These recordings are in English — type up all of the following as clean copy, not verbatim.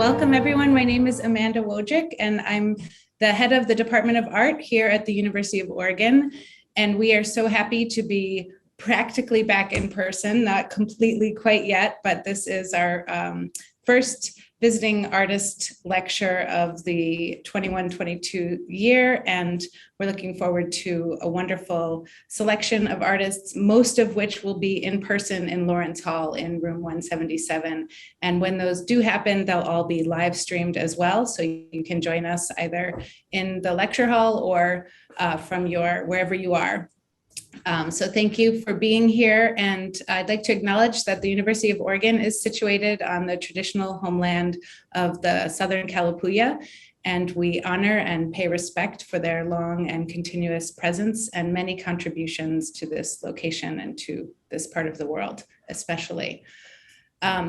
welcome everyone. My name is Amanda Wojcik, and I'm the head of the Department of Art here at the University of Oregon. And we are so happy to be practically back in person, not completely quite yet, but this is our first visiting artist lecture of the 21-22 year, and we're looking forward to a wonderful selection of artists, most of which will be in person in Lawrence Hall in room 177. And when those do happen, they'll all be live streamed as well, so you can join us either in the lecture hall or from wherever you are. So thank you for being here, and I'd like to acknowledge that the University of Oregon is situated on the traditional homeland of the Southern Kalapuya, and we honor and pay respect for their long and continuous presence and many contributions to this location and to this part of the world, especially.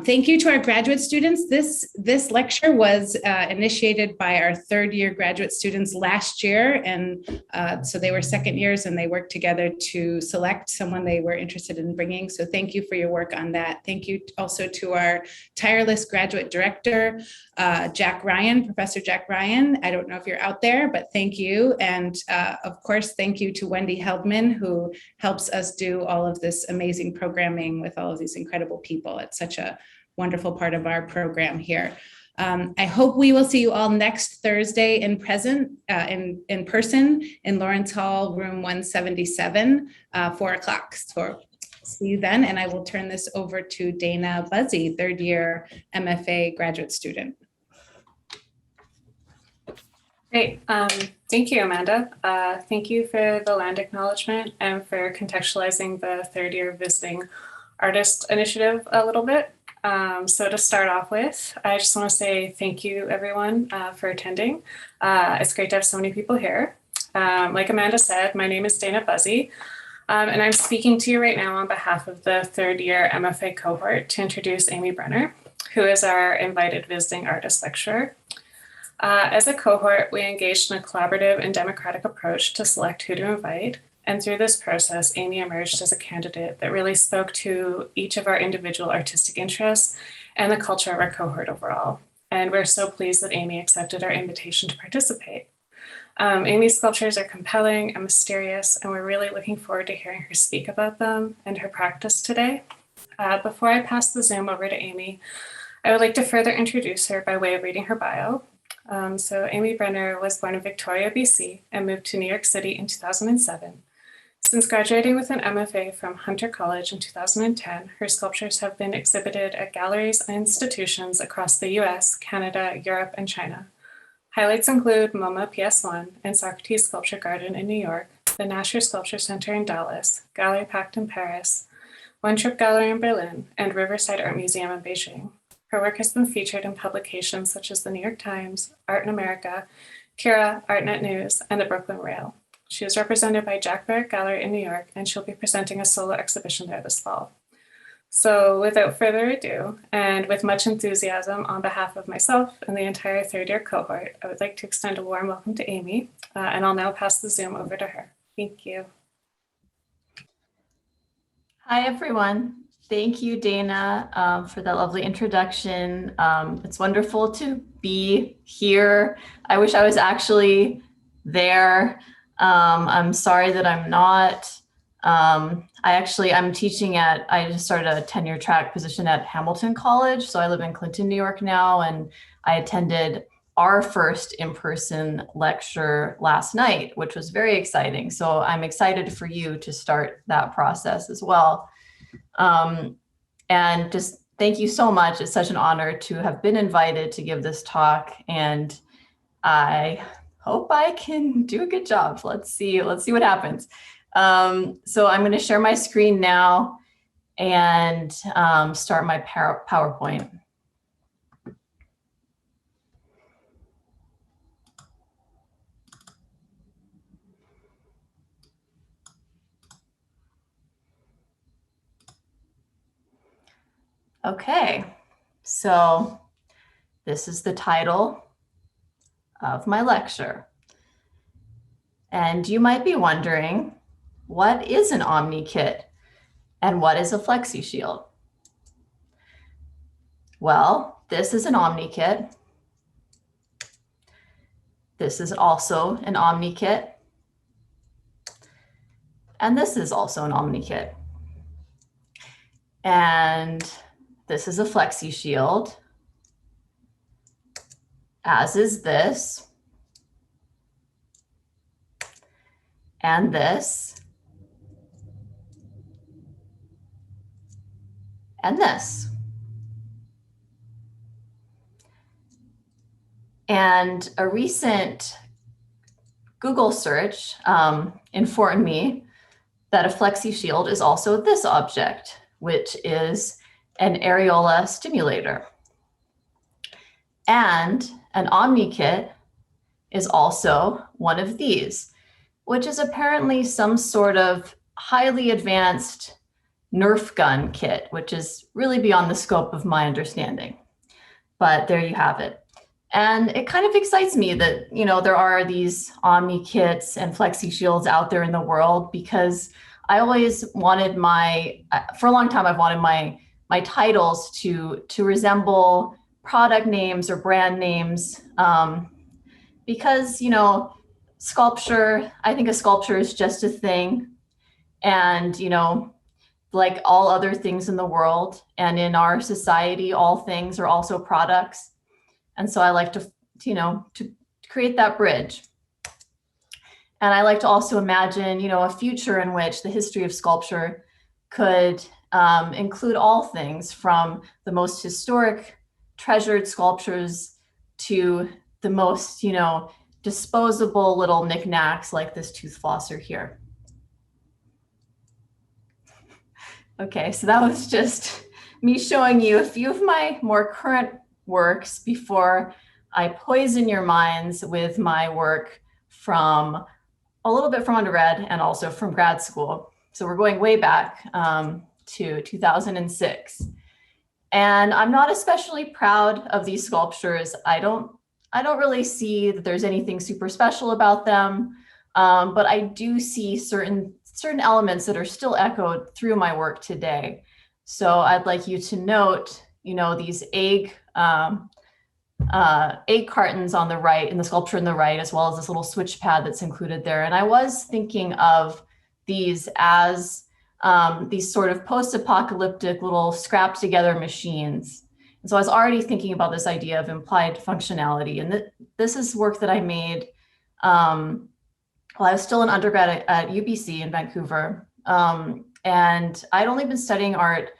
Thank you to our graduate students. This lecture was initiated by our third year graduate students last year. And so they were second years and they worked together to select someone they were interested in bringing. So thank you for your work on that. Thank you also to our tireless graduate director, Jack Ryan, Professor Jack Ryan. I don't know if you're out there, but thank you. And of course, thank you to Wendy Heldman, who helps us do all of this amazing programming with all of these incredible people. It's such a wonderful part of our program here. I hope we will see you all next Thursday in person in Lawrence Hall, room 177, 4 o'clock. So see you then, and I will turn this over to Dana Buzzy, third year MFA graduate student. Great, thank you, Amanda. Thank you for the land acknowledgement and for contextualizing the third year visiting artist initiative a little bit. So to start off with, I just want to say thank you, everyone, for attending. It's great to have so many people here. Like Amanda said, my name is Dana Buzzy, and I'm speaking to you right now on behalf of the third year MFA cohort to introduce Amy Brener, who is our invited visiting artist lecturer. As a cohort, we engaged in a collaborative and democratic approach to select who to invite. And through this process, Amy emerged as a candidate that really spoke to each of our individual artistic interests and the culture of our cohort overall. And we're so pleased that Amy accepted our invitation to participate. Amy's sculptures are compelling and mysterious, and we're really looking forward to hearing her speak about them and her practice today. Before I pass the Zoom over to Amy, I would like to further introduce her by way of reading her bio. So Amy Brener was born in Victoria, BC, and moved to New York City in 2007. Since graduating with an MFA from Hunter College in 2010, her sculptures have been exhibited at galleries and institutions across the US, Canada, Europe, and China. Highlights include MoMA PS1 and Socrates Sculpture Garden in New York, the Nasher Sculpture Center in Dallas, Galerie Pact in Paris, Wentrup Gallery in Berlin, and Riverside Art Museum in Beijing. Her work has been featured in publications such as the New York Times, Art in America, CURA, Artnet News, and the Brooklyn Rail. She is represented by Jack Barrett Gallery in New York, and she'll be presenting a solo exhibition there this fall. So without further ado, and with much enthusiasm on behalf of myself and the entire third year cohort, I would like to extend a warm welcome to Amy, and I'll now pass the Zoom over to her. Thank you. Hi, everyone. Thank you, Dana, for that lovely introduction. It's wonderful to be here. I wish I was actually there. I'm sorry that I'm not. I'm teaching I just started a tenure track position at Hamilton College. So I live in Clinton, New York now, and I attended our first in-person lecture last night, which was very exciting. So I'm excited for you to start that process as well. And just thank you so much. It's such an honor to have been invited to give this talk, and I hope I can do a good job. Let's see what happens. So I'm going to share my screen now and start my PowerPoint. Okay, so this is the title of my lecture. And you might be wondering, what is an Omni-Kit and what is a Flexi-Shield? Well, this is an Omni-Kit. This is also an Omni-Kit. And this is also an Omni-Kit. And this is a Flexi-Shield, as is this, and this, and this. And a recent Google search informed me that a Flexi-Shield is also this object, which is an areola stimulator. And an Omni-Kit is also one of these, which is apparently some sort of highly advanced Nerf gun kit, which is really beyond the scope of my understanding. But there you have it. And it kind of excites me that, you know, there are these Omni-Kits and Flexi-Shields out there in the world, because I always wanted for a long time, I've wanted my titles to resemble product names or brand names, because, you know, sculpture, I think a sculpture is just a thing. And, you know, like all other things in the world and in our society, all things are also products. And so I like to, you know, to create that bridge. And I like to also imagine, you know, a future in which the history of sculpture could include all things from the most historic, treasured sculptures to the most, you know, disposable little knickknacks like this tooth flosser here. Okay, so that was just me showing you a few of my more current works before I poison your minds with my work from a little bit from undergrad and also from grad school. So we're going way back to 2006. And I'm not especially proud of these sculptures. I don't really see that there's anything super special about them, but I do see certain elements that are still echoed through my work today. So I'd like you to note, you know, these egg cartons on the right, in the sculpture on the right, as well as this little switch pad that's included there. And I was thinking of these as these sort of post-apocalyptic little scrapped together machines. And so I was already thinking about this idea of implied functionality. And this is work that I made while I was still an undergrad at UBC in Vancouver. And I'd only been studying art.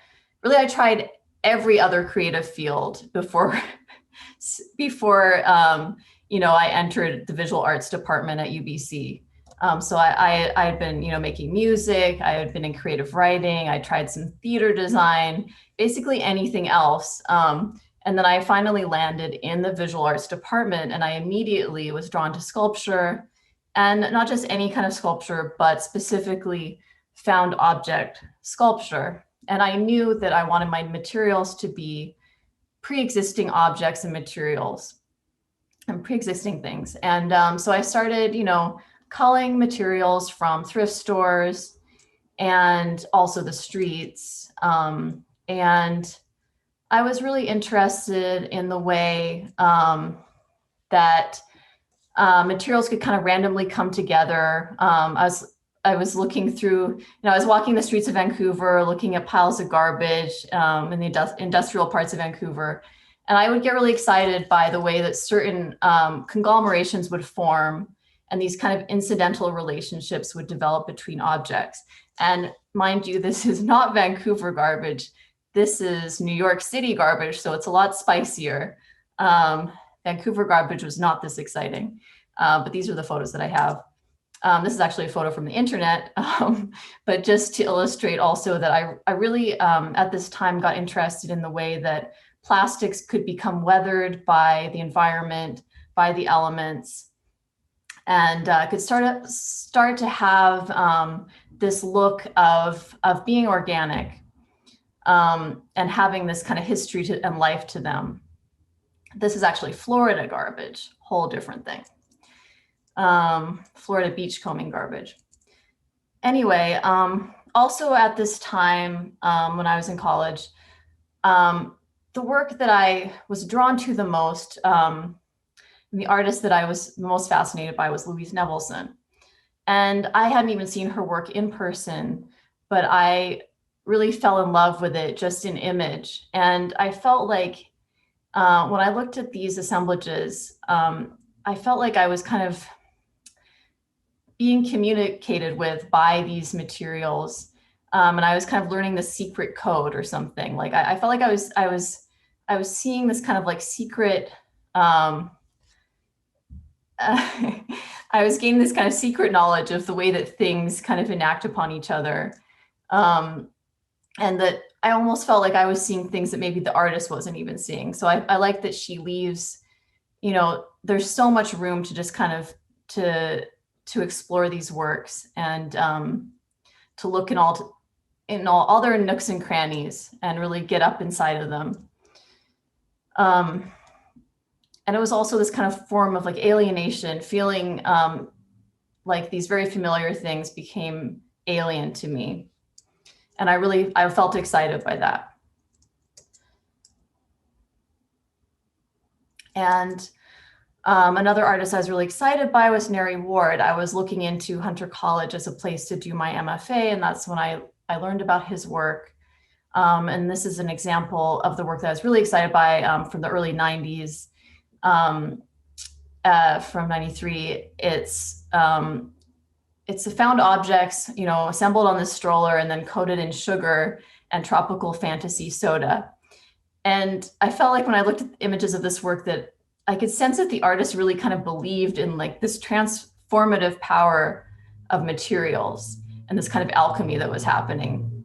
Really, I tried every other creative field before you know, I entered the visual arts department at UBC. So I had been, you know, making music. I had been in creative writing. I tried some theater design, basically anything else. And then I finally landed in the visual arts department, and I immediately was drawn to sculpture, and not just any kind of sculpture, but specifically found object sculpture. And I knew that I wanted my materials to be pre-existing objects and materials and pre-existing things. And so I started, you know, culling materials from thrift stores and also the streets. And I was really interested in the way that materials could kind of randomly come together. I was looking through, you know, I was walking the streets of Vancouver, looking at piles of garbage in the industrial parts of Vancouver. And I would get really excited by the way that certain conglomerations would form, and these kind of incidental relationships would develop between objects. And mind you, this is not Vancouver garbage. This is New York City garbage, so it's a lot spicier. Vancouver garbage was not this exciting, but these are the photos that I have. This is actually a photo from the internet, but just to illustrate also that I really, at this time, got interested in the way that plastics could become weathered by the environment, by the elements, and could start to have this look of being organic and having this kind of history and life to them. This is actually Florida garbage, whole different thing. Florida beachcombing garbage. Anyway, also at this time, when I was in college, the work that I was drawn to the most, And the artist that I was most fascinated by was Louise Nevelson. And I hadn't even seen her work in person, but I really fell in love with it just in image. And I felt like when I looked at these assemblages, I felt like I was kind of being communicated with by these materials. And I was kind of learning the secret code or something. Like I felt like I was seeing this kind of like secret, I was gaining this kind of secret knowledge of the way that things kind of enact upon each other. And that I almost felt like I was seeing things that maybe the artist wasn't even seeing. So I like that she leaves, you know, there's so much room to just kind of to explore these works and to look in all their nooks and crannies and really get up inside of them. And it was also this kind of form of like alienation, feeling like these very familiar things became alien to me. And I felt excited by that. And another artist I was really excited by was Neri Ward. I was looking into Hunter College as a place to do my MFA, and that's when I learned about his work. And this is an example of the work that I was really excited by from the early 90s. From 93, it's the found objects, you know, assembled on this stroller and then coated in sugar and tropical fantasy soda. And I felt like when I looked at images of this work that I could sense that the artist really kind of believed in like this transformative power of materials and this kind of alchemy that was happening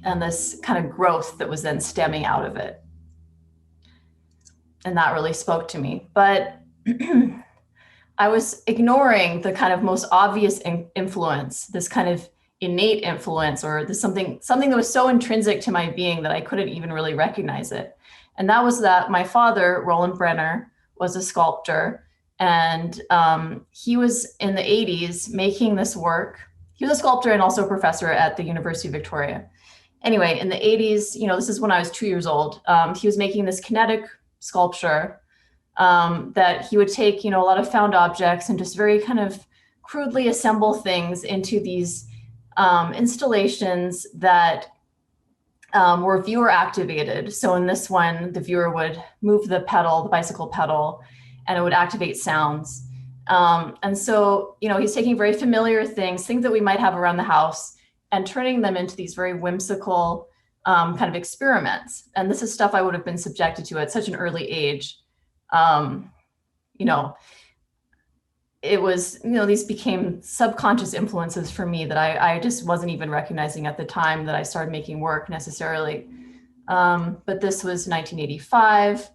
and this kind of growth that was then stemming out of it. And that really spoke to me. But I was ignoring the kind of most obvious influence, this kind of innate influence, or this something that was so intrinsic to my being that I couldn't even really recognize it. And that was that my father, Roland Brener, was a sculptor. And he was in the 80s making this work. He was a sculptor and also a professor at the University of Victoria. Anyway, in the 80s, you know, this is when I was 2 years old, he was making this kinetic sculpture that he would take, you know, a lot of found objects and just very kind of crudely assemble things into these installations that were viewer activated. So in this one, the viewer would move the pedal, the bicycle pedal, and it would activate sounds. And so, you know, he's taking very familiar things that we might have around the house and turning them into these very whimsical kind of experiments. And this is stuff I would have been subjected to at such an early age. You know, it was, you know, these became subconscious influences for me that I just wasn't even recognizing at the time that I started making work necessarily. But this was 1985.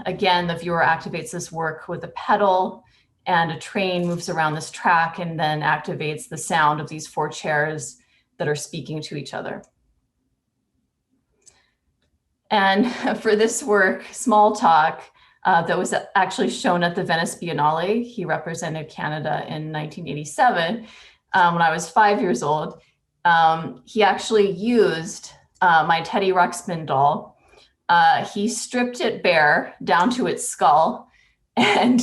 Again, the viewer activates this work with a pedal and a train moves around this track and then activates the sound of these 4 chairs that are speaking to each other. And for this work, Small Talk, that was actually shown at the Venice Biennale. He represented Canada in 1987 when I was 5 years old. He actually used my Teddy Ruxpin doll. He stripped it bare down to its skull and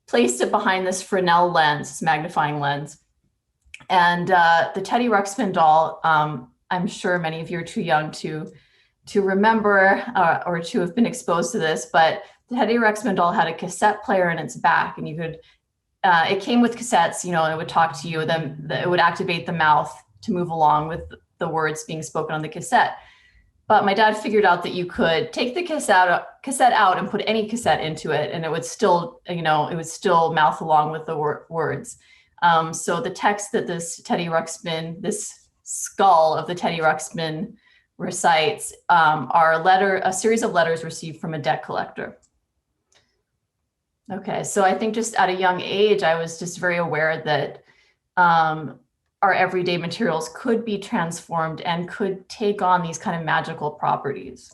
placed it behind this Fresnel lens, this magnifying lens. And the Teddy Ruxpin doll, I'm sure many of you are too young to remember or to have been exposed to this, but the Teddy Ruxpin doll had a cassette player in its back, and you could, it came with cassettes, you know, and it would talk to you, then it would activate the mouth to move along with the words being spoken on the cassette. But my dad figured out that you could take the cassette out and put any cassette into it, and it would still, you know, it would still mouth along with the words. So the text that this Teddy Ruxpin, this skull of the Teddy Ruxpin recites are a series of letters received from a debt collector. Okay, so I think just at a young age, I was just very aware that our everyday materials could be transformed and could take on these kind of magical properties.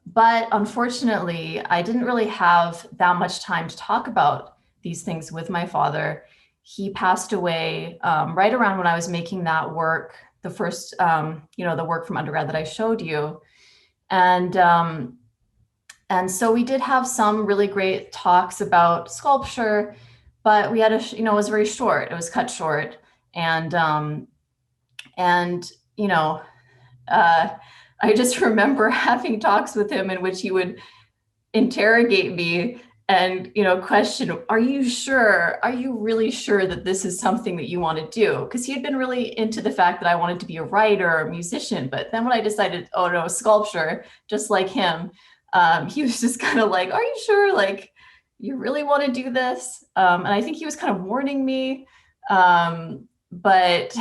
But unfortunately, I didn't really have that much time to talk about these things with my father. He passed away right around when I was making that work, the first, you know, the work from undergrad that I showed you. And so we did have some really great talks about sculpture, but we had it was very short. It was cut short. And I just remember having talks with him in which he would interrogate me and question, are you sure? Are you really sure that this is something that you want to do? Because he had been really into the fact that I wanted to be a writer or a musician. But then when I decided, oh no, sculpture, just like him, he was just kind of like, are you sure? Like, you really want to do this? And I think he was kind of warning me. But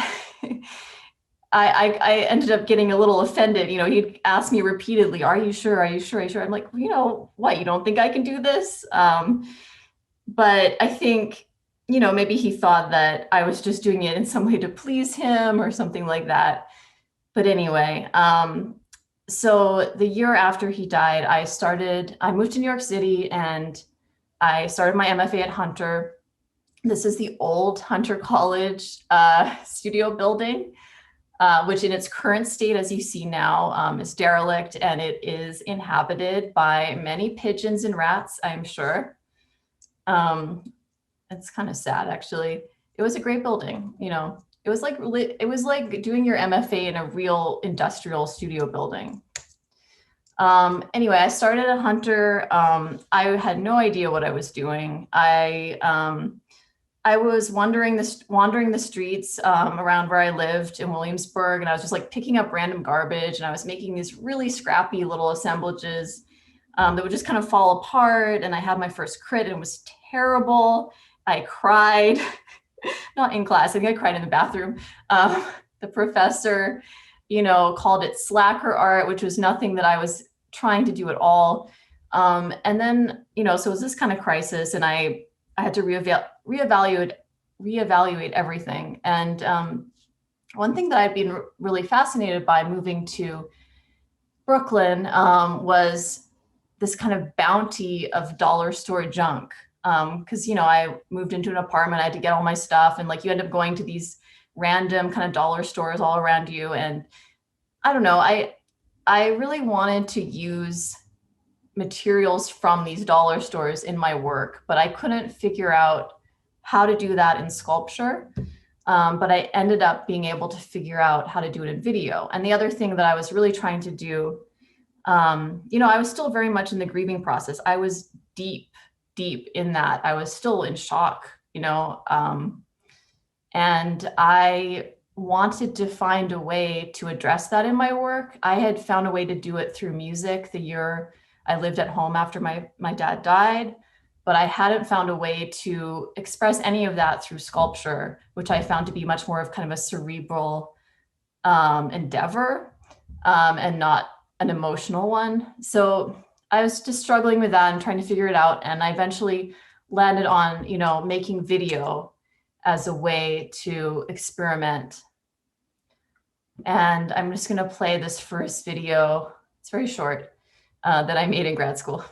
I ended up getting a little offended. He'd ask me repeatedly, are you sure? Are you sure? Are you sure? I'm like, what, you don't think I can do this? But I think, maybe he thought that I was just doing it in some way to please him or something like that. But anyway, so the year after he died, I moved to New York City and I started my MFA at Hunter. This is the old Hunter College studio building. Which in its current state, as you see now, is derelict, and it is inhabited by many pigeons and rats, I'm sure. It's kind of sad, actually. It was a great building. It was like doing your MFA in a real industrial studio building. Anyway, I started at Hunter. I had no idea what I was doing. I was wandering the streets around where I lived in Williamsburg, and I was just like picking up random garbage, and I was making these really scrappy little assemblages that would just kind of fall apart. And I had my first crit, and it was terrible. I cried, not in class. I think I cried in the bathroom. The professor, called it slacker art, which was nothing that I was trying to do at all. And then, so it was this kind of crisis, and I had to reevaluate everything. And one thing that I've been really fascinated by moving to Brooklyn was this kind of bounty of dollar store junk. Because I moved into an apartment, I had to get all my stuff, and like you end up going to these random kind of dollar stores all around you. And I don't know, I really wanted to use materials from these dollar stores in my work, but I couldn't figure out how to do that in sculpture. But I ended up being able to figure out how to do it in video. And the other thing that I was really trying to do, I was still very much in the grieving process. I was deep in that. I was still in shock, and I wanted to find a way to address that in my work. I had found a way to do it through music the year I lived at home after my dad died, but I hadn't found a way to express any of that through sculpture, which I found to be much more of kind of a cerebral endeavor and not an emotional one. So I was just struggling with that and trying to figure it out. And I eventually landed on, making video as a way to experiment. And I'm just going to play this first video. It's very short. That I made in grad school.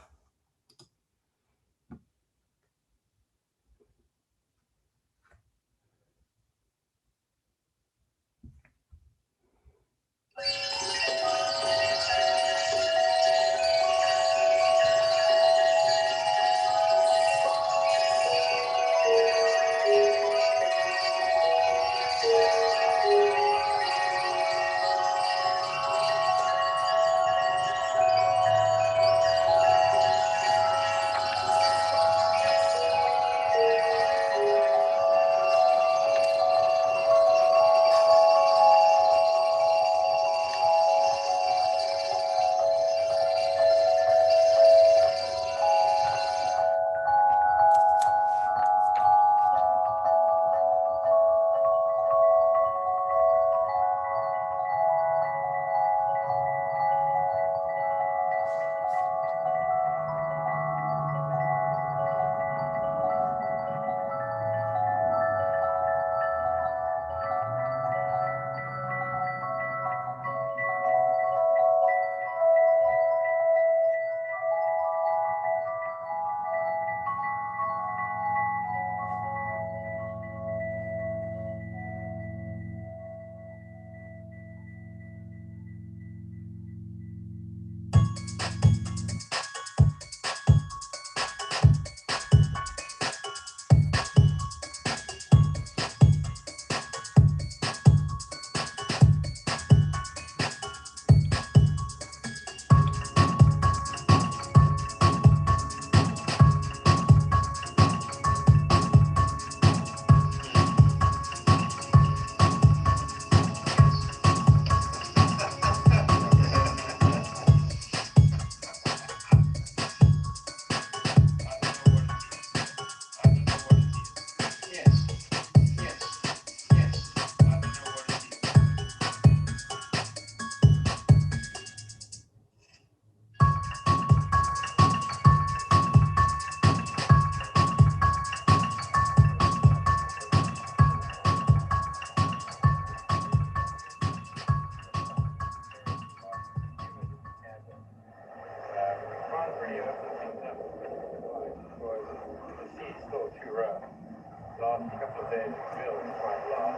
last couple of days feel quite long.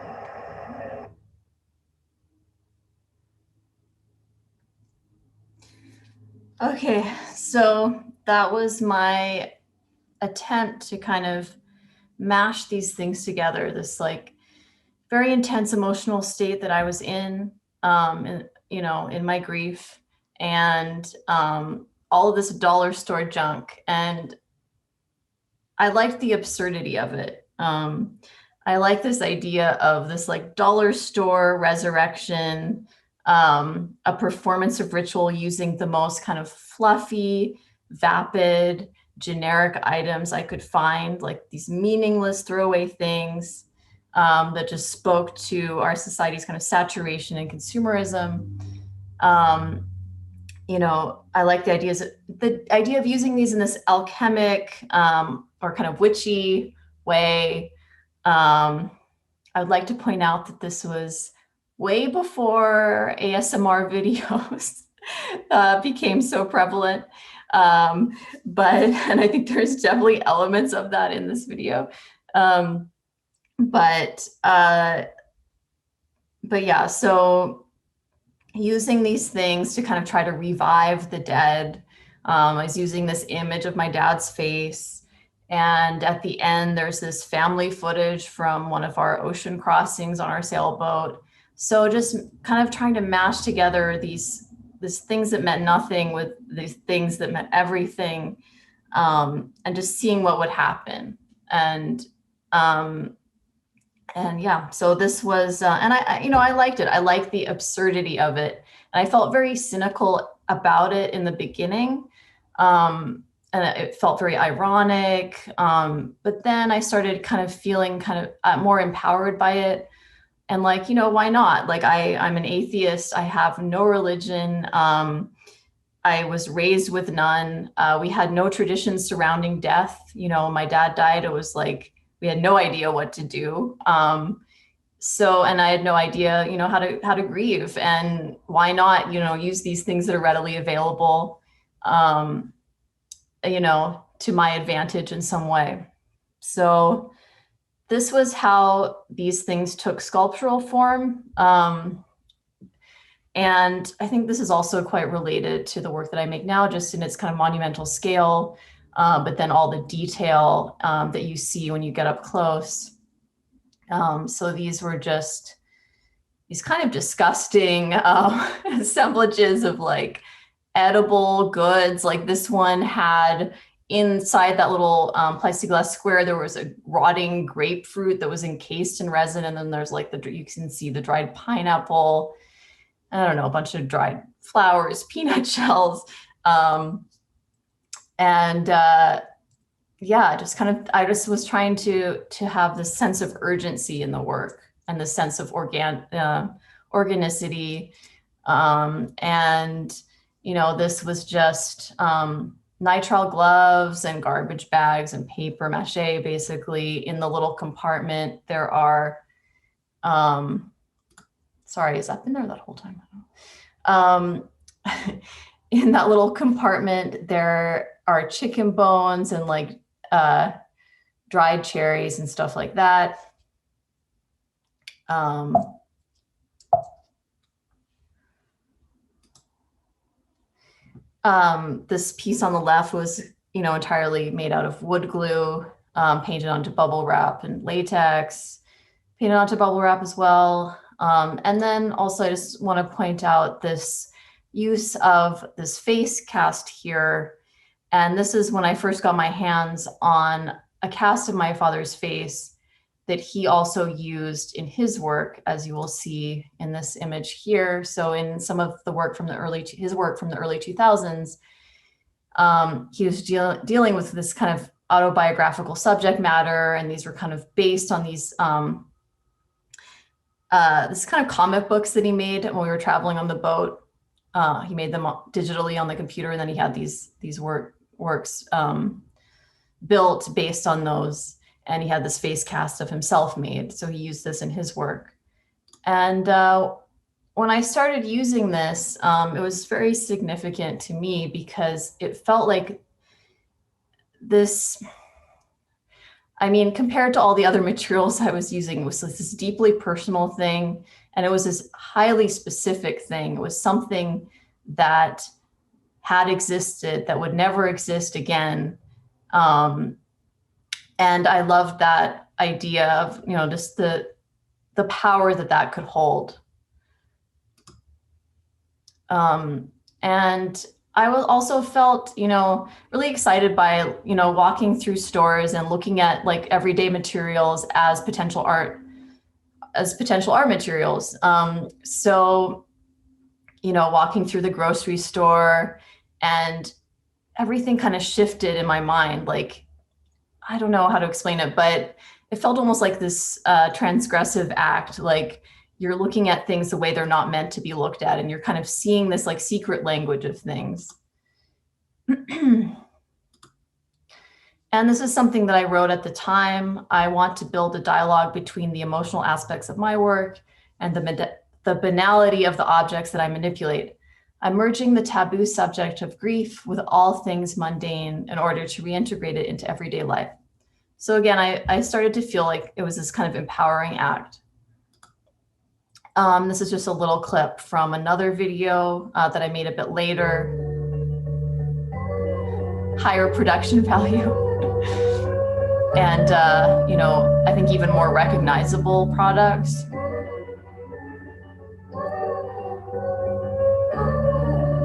Okay, so that was my attempt to kind of mash these things together, this like very intense emotional state that I was in my grief, and all of this dollar store junk. And I liked the absurdity of it. I like this idea of this like dollar store resurrection, a performance of ritual using the most kind of fluffy, vapid, generic items I could find, like these meaningless throwaway things that just spoke to our society's kind of saturation and consumerism. I like the idea of using these in this alchemic or kind of witchy way. I would like to point out that this was way before ASMR videos became so prevalent. And I think there's definitely elements of that in this video. But yeah, so using these things to kind of try to revive the dead. I was using this image of my dad's face. And at the end, there's this family footage from one of our ocean crossings on our sailboat. So just kind of trying to mash together these things that meant nothing with these things that meant everything, and just seeing what would happen. And yeah, so this was, and I liked it. I liked the absurdity of it. And I felt very cynical about it in the beginning. And it felt very ironic. But then I started kind of feeling kind of more empowered by it. And like, why not? Like I'm an atheist. I have no religion. I was raised with none. We had no traditions surrounding death. My dad died. It was like, we had no idea what to do. And I had no idea, how to grieve, and why not, use these things that are readily available, to my advantage in some way. So this was how these things took sculptural form. And I think this is also quite related to the work that I make now, just in its kind of monumental scale, but then all the detail that you see when you get up close. So these were just these kind of disgusting assemblages of like edible goods. Like this one had inside that little plexiglass square, there was a rotting grapefruit that was encased in resin. And then there's like you can see the dried pineapple, I don't know, a bunch of dried flowers, peanut shells. Yeah, I just was trying to have this sense of urgency in the work and the sense of organicity. This was just nitrile gloves and garbage bags and paper mache. Basically, in the little compartment, there are, sorry, has that been there that whole time? In that little compartment, there are chicken bones and like dried cherries and stuff like that. This piece on the left was, entirely made out of wood glue, painted onto bubble wrap and latex, painted onto bubble wrap as well. And then also I just want to point out this use of this face cast here. And this is when I first got my hands on a cast of my father's face that he also used in his work, as you will see in this image here. So in some of the work from his work from the early 2000s, he was dealing with this kind of autobiographical subject matter, and these were kind of based on these this kind of comic books that he made when we were traveling on the boat. He made them digitally on the computer, and then he had these works built based on those, and he had this face cast of himself made, so he used this in his work. And when I started using this, it was very significant to me because it felt like this, I mean, compared to all the other materials I was using, it was this deeply personal thing. And it was this highly specific thing. It was something that had existed that would never exist again. And I loved that idea of, just the power that could hold. And I was also felt, really excited by, walking through stores and looking at like everyday materials as potential art materials. So, walking through the grocery store, and everything kind of shifted in my mind. Like, I don't know how to explain it, but it felt almost like this transgressive act. Like, you're looking at things the way they're not meant to be looked at, and you're kind of seeing this like secret language of things. And this is something that I wrote at the time. I want to build a dialogue between the emotional aspects of my work and the banality of the objects that I manipulate. I'm merging the taboo subject of grief with all things mundane in order to reintegrate it into everyday life. So again, I started to feel like it was this kind of empowering act. This is just a little clip from another video that I made a bit later. Higher production value. And, I think even more recognizable products.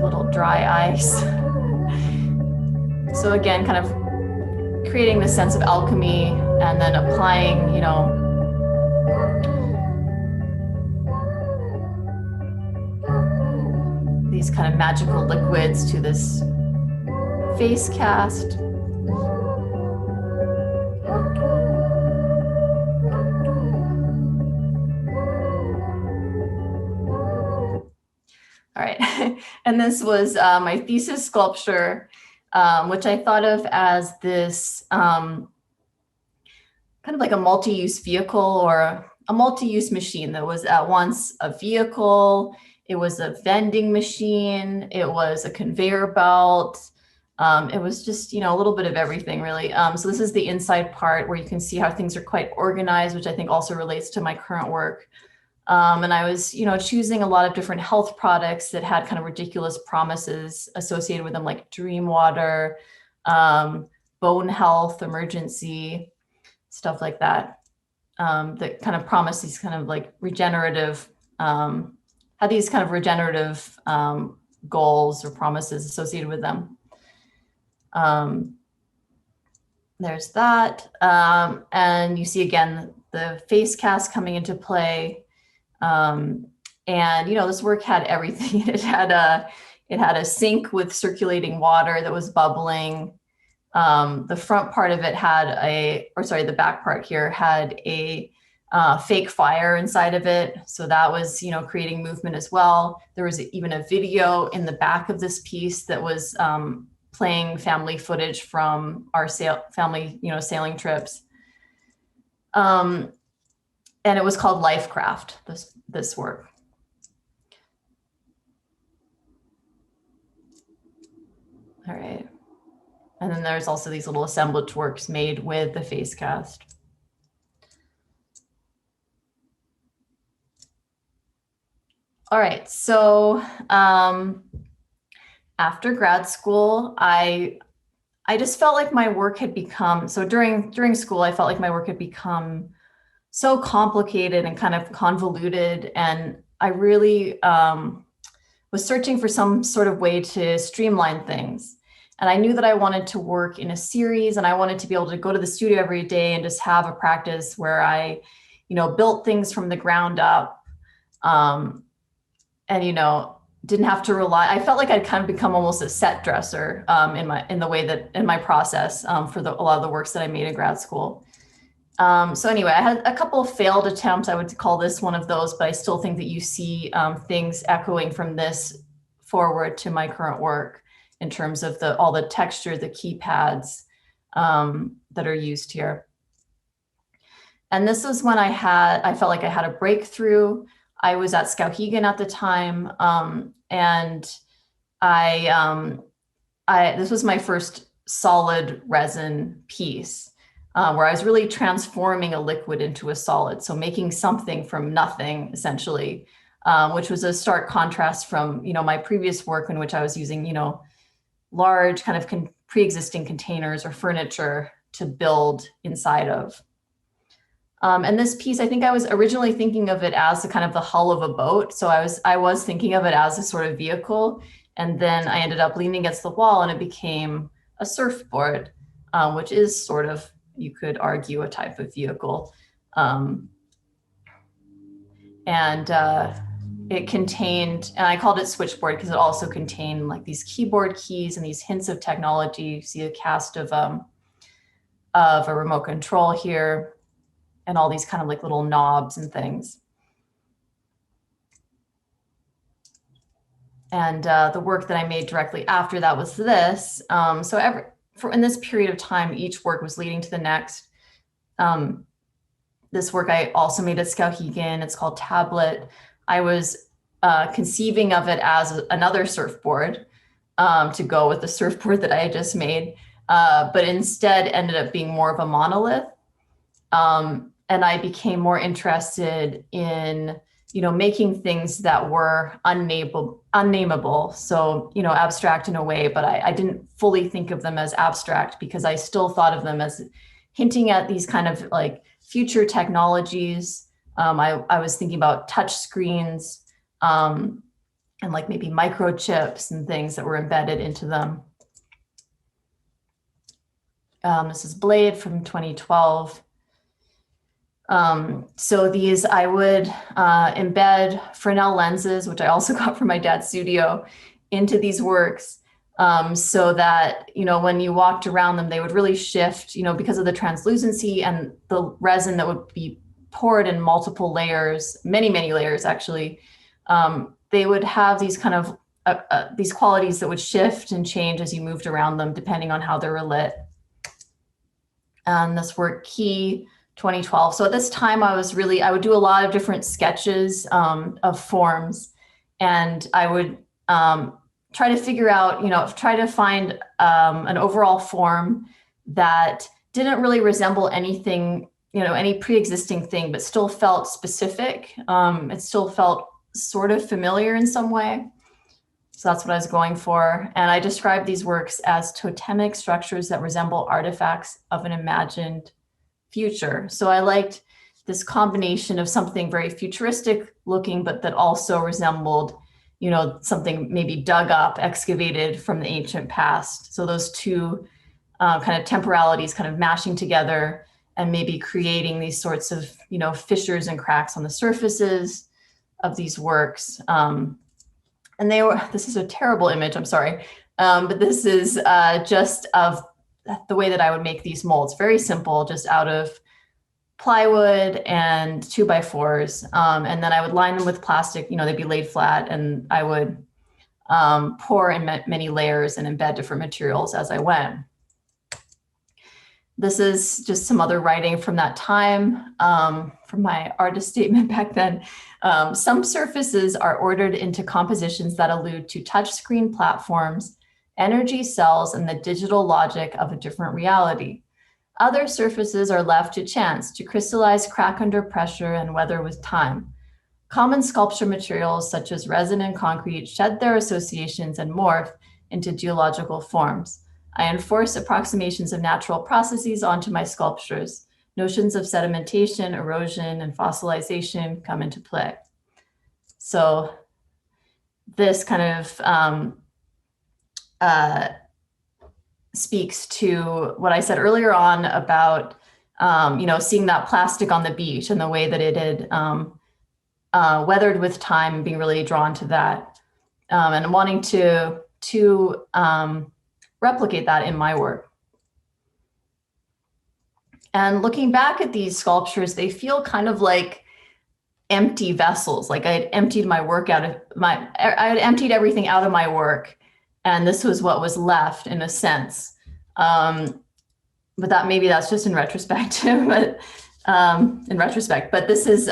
Little dry ice. So again, kind of creating this sense of alchemy, and then applying, these kind of magical liquids to this face cast. All right, and this was my thesis sculpture, which I thought of as this kind of like a multi-use vehicle, or a multi-use machine that was at once a vehicle, it was a vending machine, it was a conveyor belt, it was just, a little bit of everything really. So this is the inside part where you can see how things are quite organized, which I think also relates to my current work. And I was, choosing a lot of different health products that had kind of ridiculous promises associated with them, like dream water, bone health, emergency, stuff like that, that kind of promise these kind of like regenerative, had these kind of regenerative goals or promises associated with them. There's that. And you see again, the face cast coming into play. And, this work had everything. It had a sink with circulating water that was bubbling. The front part of it had the back part here had a fake fire inside of it. So that was, creating movement as well. There was even a video in the back of this piece that was playing family footage from our family, sailing trips. And it was called Lifecraft, this work. All right. And then there's also these little assemblage works made with the face cast. All right, so after grad school, I just felt like my work had become, so during school, I felt like my work had become so complicated and kind of convoluted. And I really was searching for some sort of way to streamline things. And I knew that I wanted to work in a series, and I wanted to be able to go to the studio every day and just have a practice where I, built things from the ground up. And, didn't have to rely. I felt like I'd kind of become almost a set dresser in my process for a lot of the works that I made in grad school. So anyway, I had a couple of failed attempts. I would call this one of those, but I still think that you see things echoing from this forward to my current work in terms of all the texture, the keypads that are used here. And this is when I felt like I had a breakthrough. I was at Skowhegan at the time, and this was my first solid resin piece. where I was really transforming a liquid into a solid. So making something from nothing, essentially, which was a stark contrast from, my previous work in which I was using, large kind of pre-existing containers or furniture to build inside of. And this piece, I think I was originally thinking of it as the kind of the hull of a boat. So I was thinking of it as a sort of vehicle. And then I ended up leaning against the wall and it became a surfboard, which is sort of, you could argue, a type of vehicle. It contained, and I called it switchboard because it also contained like these keyboard keys and these hints of technology. You see a cast of a remote control here and all these kind of like little knobs and things. And the work that I made directly after that was this. In this period of time, each work was leading to the next. This work I also made at Skowhegan. It's called Tablet. I was conceiving of it as another surfboard to go with the surfboard that I had just made, but instead ended up being more of a monolith. And I became more interested in, making things that were unnameable. So, abstract in a way, but I didn't fully think of them as abstract because I still thought of them as hinting at these kind of like future technologies. I was thinking about touch screens and like maybe microchips and things that were embedded into them. This is Blade from 2012. So these I would embed Fresnel lenses, which I also got from my dad's studio, into these works so that, when you walked around them, they would really shift, because of the translucency and the resin that would be poured in multiple layers, many, many layers, actually. They would have these kind of these qualities that would shift and change as you moved around them, depending on how they were lit. And this work, Key, 2012. So at this time, I would do a lot of different sketches of forms, and I would try to figure out, try to find an overall form that didn't really resemble anything, any pre-existing thing, but still felt specific. It still felt sort of familiar in some way. So that's what I was going for. And I described these works as totemic structures that resemble artifacts of an imagined future. So I liked this combination of something very futuristic looking, but that also resembled, something maybe dug up, excavated from the ancient past. So those two kind of temporalities kind of mashing together and maybe creating these sorts of, fissures and cracks on the surfaces of these works. And this is a terrible image, I'm sorry. But this is just of the way that I would make these molds. Very simple, just out of plywood and 2x4s. And then I would line them with plastic, they'd be laid flat, and I would pour in many layers and embed different materials as I went. This is just some other writing from that time, from my artist statement back then. Some surfaces are ordered into compositions that allude to touchscreen platforms, energy cells, and the digital logic of a different reality. Other surfaces are left to chance to crystallize, crack under pressure, and weather with time. Common sculpture materials such as resin and concrete shed their associations and morph into geological forms. I enforce approximations of natural processes onto my sculptures. Notions of sedimentation, erosion, and fossilization come into play. So this kind of speaks to what I said earlier on about, seeing that plastic on the beach and the way that it had weathered with time and being really drawn to that, and wanting to replicate that in my work. And looking back at these sculptures, they feel kind of like empty vessels. Like I had emptied my work I had emptied everything out of my work, and this was what was left in a sense. But that's just in retrospect. But this is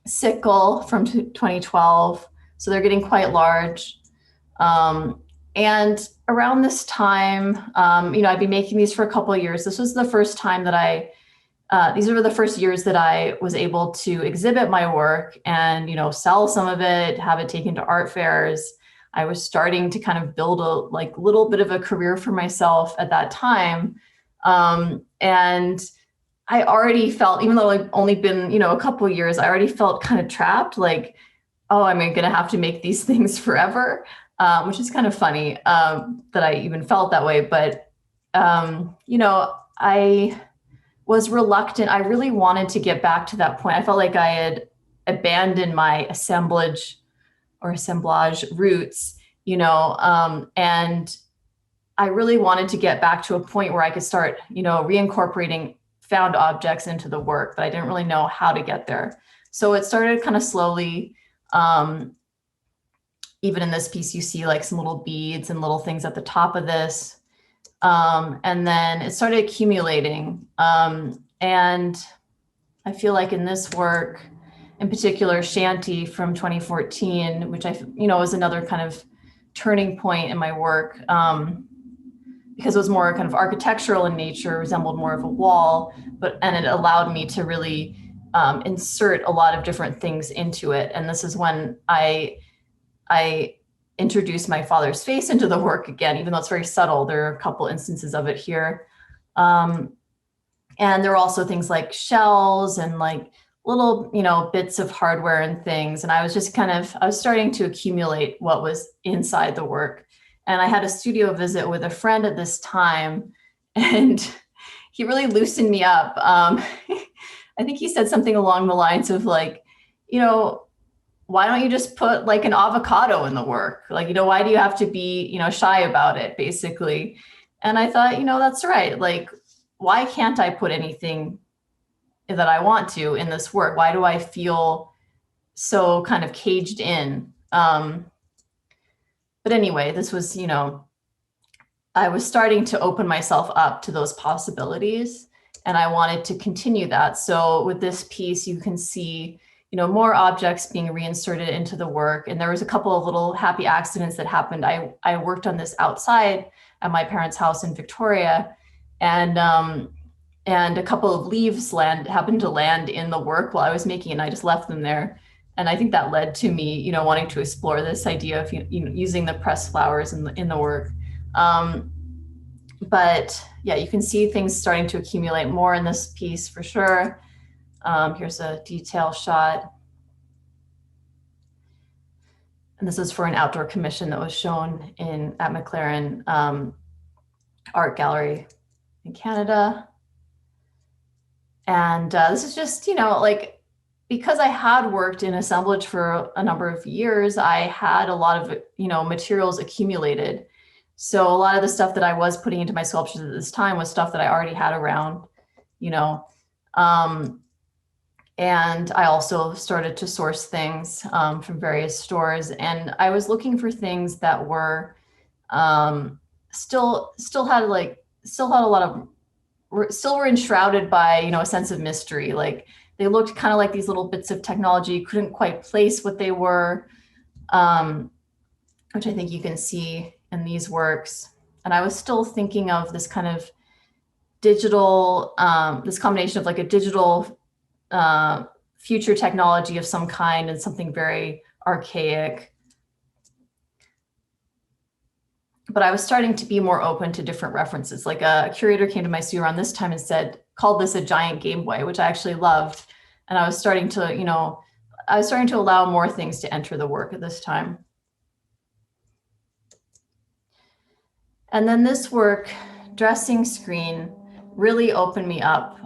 Sickle from 2012. So they're getting quite large. And around this time, I'd been making these for a couple of years. This was the first time that these were the first years that I was able to exhibit my work and, sell some of it, have it taken to art fairs. I was starting to kind of build a little bit of a career for myself at that time. And I already felt, even though I've only been, a couple of years, I already felt kind of trapped, like, oh, I'm going to have to make these things forever, which is kind of funny that I even felt that way. But, I was reluctant. I really wanted to get back to that point. I felt like I had abandoned my assemblage roots, and I really wanted to get back to a point where I could start, reincorporating found objects into the work, but I didn't really know how to get there. So it started kind of slowly. Even in this piece, you see like some little beads and little things at the top of this. And then it started accumulating. And I feel like in this work, in particular, Shanty from 2014, which was another kind of turning point in my work, because it was more kind of architectural in nature, resembled more of a wall, and it allowed me to really insert a lot of different things into it. And this is when I introduced my father's face into the work again, even though it's very subtle. There are a couple instances of it here. And there are also things like shells and like little, bits of hardware and things. And I was just I was starting to accumulate what was inside the work. And I had a studio visit with a friend at this time, and he really loosened me up. I think he said something along the lines of like, why don't you just put like an avocado in the work? Like, why do you have to be, shy about it, basically? And I thought, that's right. Like, why can't I put anything that I want to in this work? Why do I feel so kind of caged in? But anyway, this was, I was starting to open myself up to those possibilities, and I wanted to continue that. So with this piece, you can see, more objects being reinserted into the work. And there was a couple of little happy accidents that happened. I worked on this outside at my parents' house in Victoria, and a couple of leaves happened to land in the work while I was making it, and I just left them there. And I think that led to me, wanting to explore this idea of using the pressed flowers in the work. But yeah, you can see things starting to accumulate more in this piece for sure. Here's a detail shot. And this is for an outdoor commission that was shown at McLaren Art Gallery in Canada. And this is just, because I had worked in assemblage for a number of years, I had a lot of, materials accumulated. So a lot of the stuff that I was putting into my sculptures at this time was stuff that I already had around, and I also started to source things from various stores, and I was looking for things that were still were enshrouded by, a sense of mystery. Like they looked kind of like these little bits of technology, couldn't quite place what they were, which I think you can see in these works. And I was still thinking of this kind of digital, this combination of like a digital future technology of some kind and something very archaic. But I was starting to be more open to different references. Like a curator came to my studio around this time and called this a giant Game Boy, which I actually loved. And I was starting to, allow more things to enter the work at this time. And then this work, Dressing Screen, really opened me up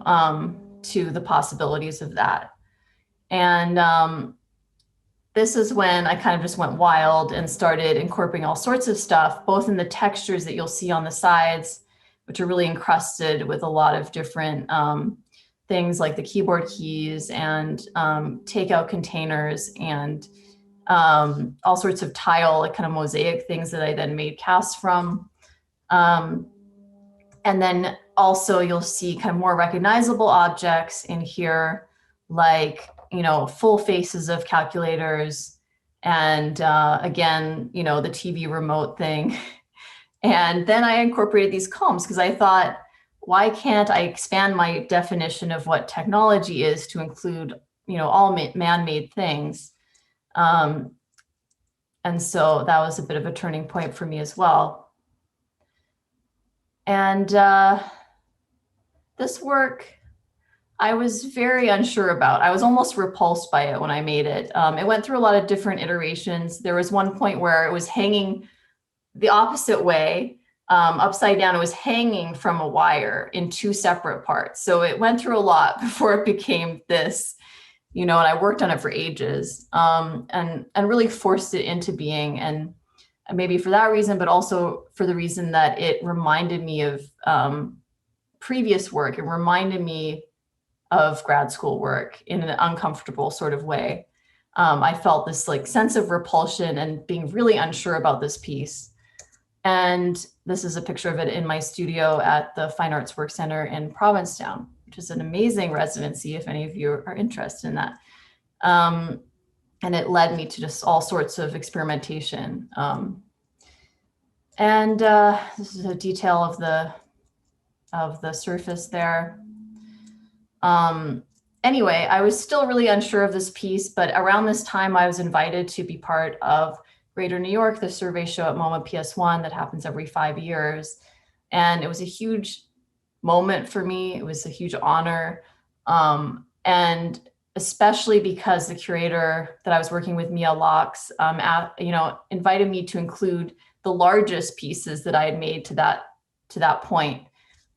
to the possibilities of that. And this is when I kind of just went wild and started incorporating all sorts of stuff, both in the textures that you'll see on the sides, which are really encrusted with a lot of different things like the keyboard keys and takeout containers and all sorts of tile, like kind of mosaic things that I then made casts from. And then also you'll see kind of more recognizable objects in here, like, full faces of calculators and again, the TV remote thing. And then I incorporated these combs because I thought, why can't I expand my definition of what technology is to include, all man-made things? And so that was a bit of a turning point for me as well. And this work, I was very unsure about. I was almost repulsed by it when I made it. It went through a lot of different iterations. There was one point where it was hanging the opposite way, upside down. It was hanging from a wire in 2 separate parts. So it went through a lot before it became this, and I worked on it for ages, and really forced it into being. And maybe for that reason, but also for the reason that it reminded me of previous work. It reminded me of grad school work in an uncomfortable sort of way. I felt this sense of repulsion and being really unsure about this piece. And this is a picture of it in my studio at the Fine Arts Work Center in Provincetown, which is an amazing residency if any of you are interested in that. And it led me to just all sorts of experimentation. This is a detail of the surface there. Anyway, I was still really unsure of this piece, but around this time I was invited to be part of Greater New York, the survey show at MoMA PS1 that happens every 5 years. And it was a huge moment for me. It was a huge honor. And especially because the curator that I was working with, Mia Locks, invited me to include the largest pieces that I had made to that point.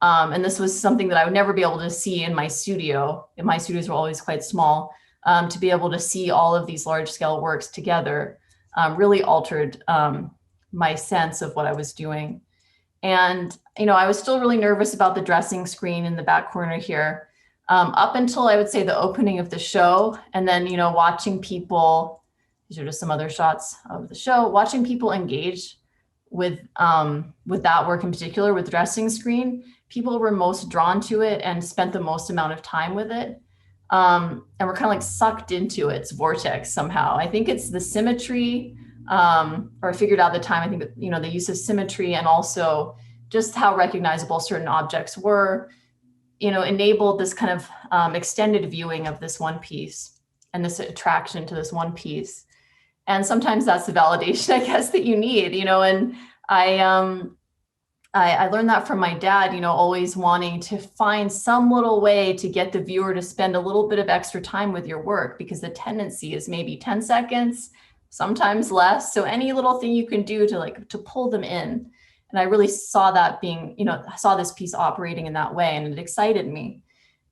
And this was something that I would never be able to see in my studio. And my studios were always quite small. To be able to see all of these large scale works together really altered my sense of what I was doing. And, I was still really nervous about the dressing screen in the back corner here, up until I would say the opening of the show. And then, watching people, these are just some other shots of the show, watching people engage with that work in particular, with dressing screen. People were most drawn to it and spent the most amount of time with it. And we're kind of sucked into its vortex somehow. I think it's the symmetry, or I figured out at the time, I think, the use of symmetry and also just how recognizable certain objects were, enabled this kind of extended viewing of this one piece and this attraction to this one piece. And sometimes that's the validation, I guess, that you need, and I learned that from my dad, always wanting to find some little way to get the viewer to spend a little bit of extra time with your work, because the tendency is maybe 10 seconds, sometimes less. So any little thing you can do to pull them in. And I really saw that being, I saw this piece operating in that way, and it excited me.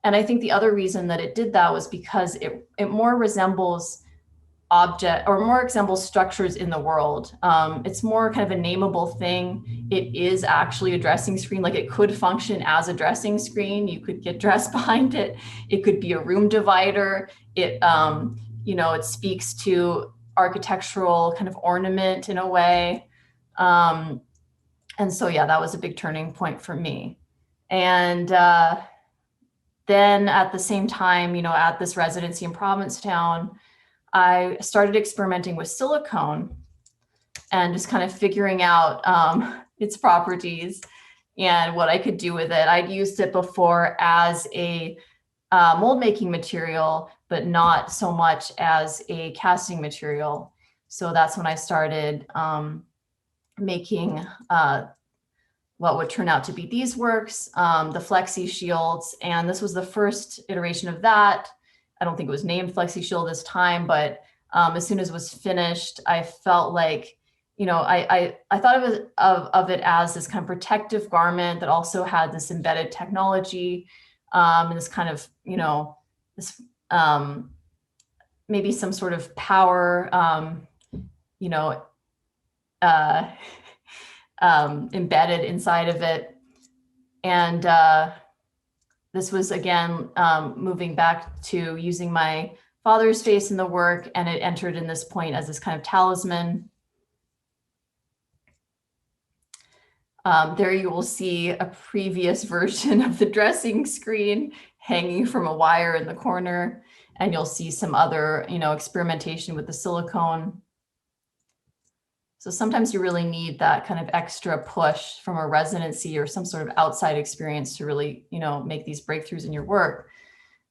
And I think the other reason that it did that was because it more resembles structures in the world. It's more kind of a nameable thing. It is actually a dressing screen. It could function as a dressing screen. You could get dressed behind it. It could be a room divider. It, it speaks to architectural kind of ornament in a way. And so, yeah, that was a big turning point for me. And then at the same time, at this residency in Provincetown, I started experimenting with silicone and just kind of figuring out its properties and what I could do with it. I'd used it before as a mold making material, but not so much as a casting material. So that's when I started making what would turn out to be these works, the Flexi-Shields. And this was the first iteration of that. I don't think it was named Flexi-Shield this time, but as soon as it was finished, I felt like, I thought of it as this kind of protective garment that also had this embedded technology, and this kind of, this maybe some sort of power, embedded inside of it. And this was, again, moving back to using my father's face in the work, and it entered in this point as this kind of talisman. There you will see a previous version of the dressing screen hanging from a wire in the corner, and you'll see some other, experimentation with the silicone. So sometimes you really need that kind of extra push from a residency or some sort of outside experience to really, make these breakthroughs in your work.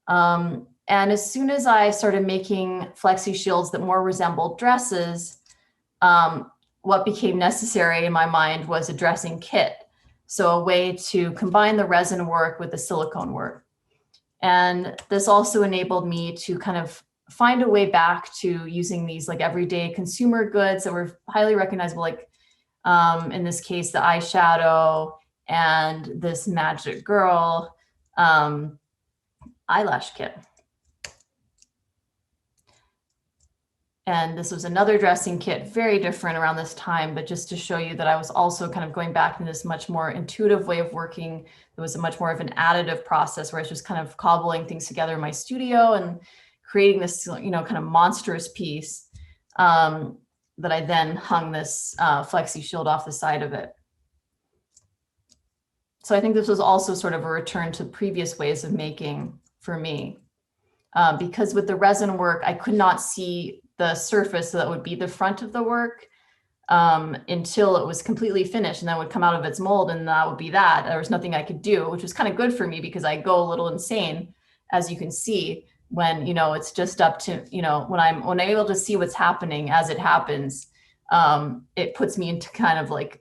And as soon as I started making flexi shields that more resembled dresses, what became necessary in my mind was a dressing kit. So a way to combine the resin work with the silicone work. And this also enabled me to kind of find a way back to using these like everyday consumer goods that were highly recognizable, like in this case, the eyeshadow and this Magic Girl eyelash kit. And this was another dressing kit, very different around this time, but just to show you that I was also kind of going back in this much more intuitive way of working. It was a much more of an additive process where I was just kind of cobbling things together in my studio and creating this, kind of monstrous piece that I then hung this flexi shield off the side of it. So I think this was also sort of a return to previous ways of making for me, because with the resin work, I could not see the surface that would be the front of the work until it was completely finished, and then would come out of its mold, and that would be that. There was nothing I could do, which was kind of good for me because I go a little insane, as you can see, when it's just up to when I'm able to see what's happening as it happens. It puts me into kind of like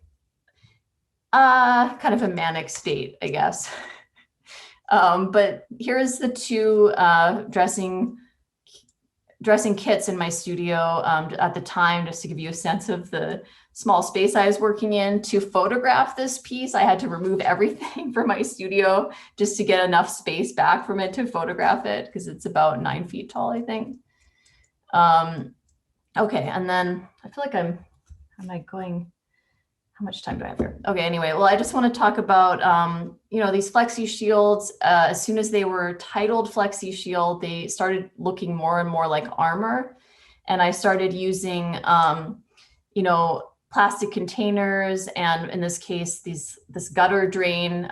kind of a manic state, I guess. But here's the two dressing kits in my studio at the time, just to give you a sense of the small space I was working in. To photograph this piece, I had to remove everything from my studio just to get enough space back from it to photograph it, because it's about 9 feet tall, I think. Okay, and then I feel like am I going, how much time do I have here? Okay, anyway, well, I just want to talk about, these flexi shields. As soon as they were titled flexi shield, they started looking more and more like armor. And I started using, plastic containers, and in this case, this gutter drain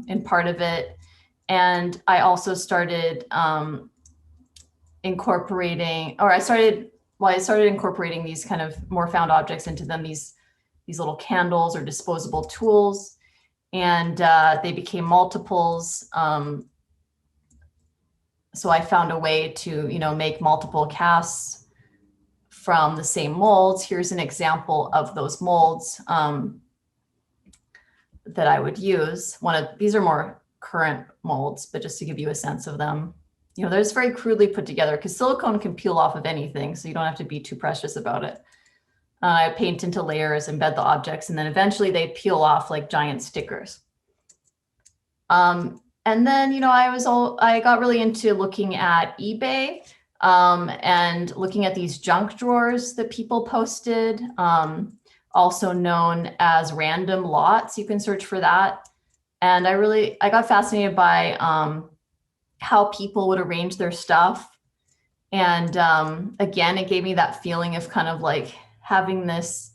in part of it. And I also started incorporating these kind of more found objects into them, these little candles or disposable tools, and they became multiples. So I found a way to, make multiple casts from the same molds. Here's an example of those molds that I would use. These are more current molds, but just to give you a sense of them. They're just very crudely put together because silicone can peel off of anything, so you don't have to be too precious about it. I paint into layers, embed the objects, and then eventually they peel off like giant stickers. And then, I got really into looking at eBay and looking at these junk drawers that people posted, also known as random lots. You can search for that. And I got fascinated by how people would arrange their stuff. And again, it gave me that feeling of kind of like having this,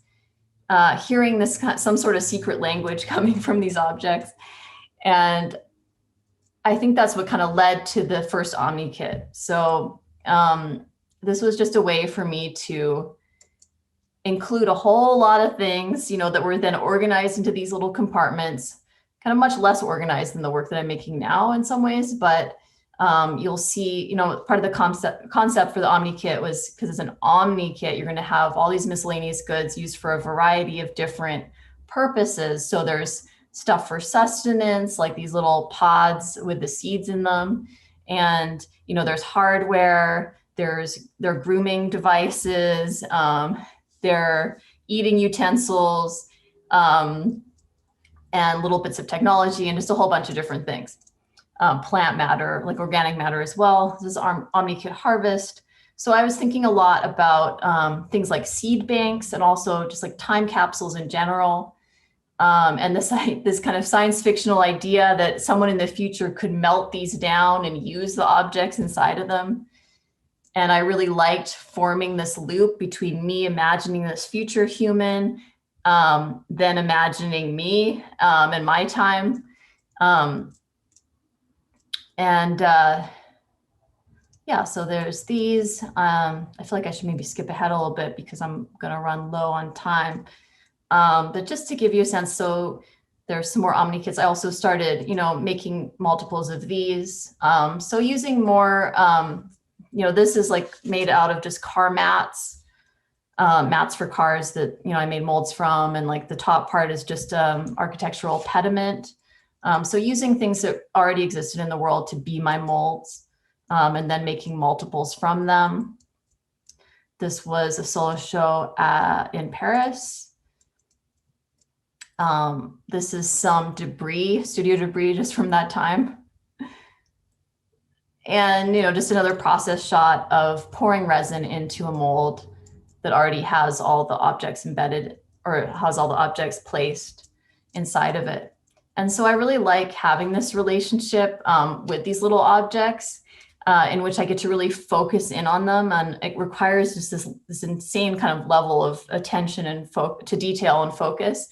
hearing this some sort of secret language coming from these objects. And I think that's what kind of led to the first Omni-Kit. So this was just a way for me to include a whole lot of things, that were then organized into these little compartments, kind of much less organized than the work that I'm making now in some ways. But you'll see, part of the concept for the Omni-Kit was because it's an Omni-Kit, you're going to have all these miscellaneous goods used for a variety of different purposes. So there's stuff for sustenance, like these little pods with the seeds in them. And, there's hardware, there are grooming devices, there are eating utensils, and little bits of technology, and just a whole bunch of different things. Plant matter, like organic matter as well. This is Omni-Kit Harvest. So I was thinking a lot about things like seed banks and also just like time capsules in general. And this kind of science fictional idea that someone in the future could melt these down and use the objects inside of them. And I really liked forming this loop between me imagining this future human, then imagining me and my time. yeah, so there's these. I feel like I should maybe skip ahead a little bit because I'm going to run low on time. But just to give you a sense, so there's some more Omni-Kits. I also started, making multiples of these. So using more, this is like made out of just car mats, mats for cars that, I made molds from. And like the top part is just architectural pediment. So using things that already existed in the world to be my molds, and then making multiples from them. This was a solo show in Paris. This is some debris, studio debris just from that time. And, just another process shot of pouring resin into a mold that already has all the objects embedded or has all the objects placed inside of it. And so I really like having this relationship with these little objects in which I get to really focus in on them. And it requires just this insane kind of level of attention and to detail and focus.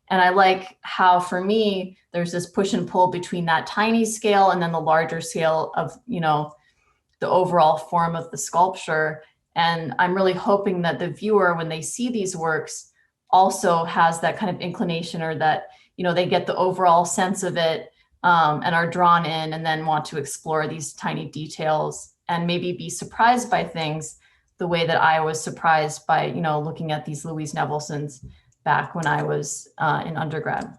And I like how, for me, there's this push and pull between that tiny scale and then the larger scale of, the overall form of the sculpture. And I'm really hoping that the viewer, when they see these works, also has that kind of inclination, or that, they get the overall sense of it and are drawn in and then want to explore these tiny details and maybe be surprised by things the way that I was surprised by, looking at these Louise Nevelsons back when I was in undergrad.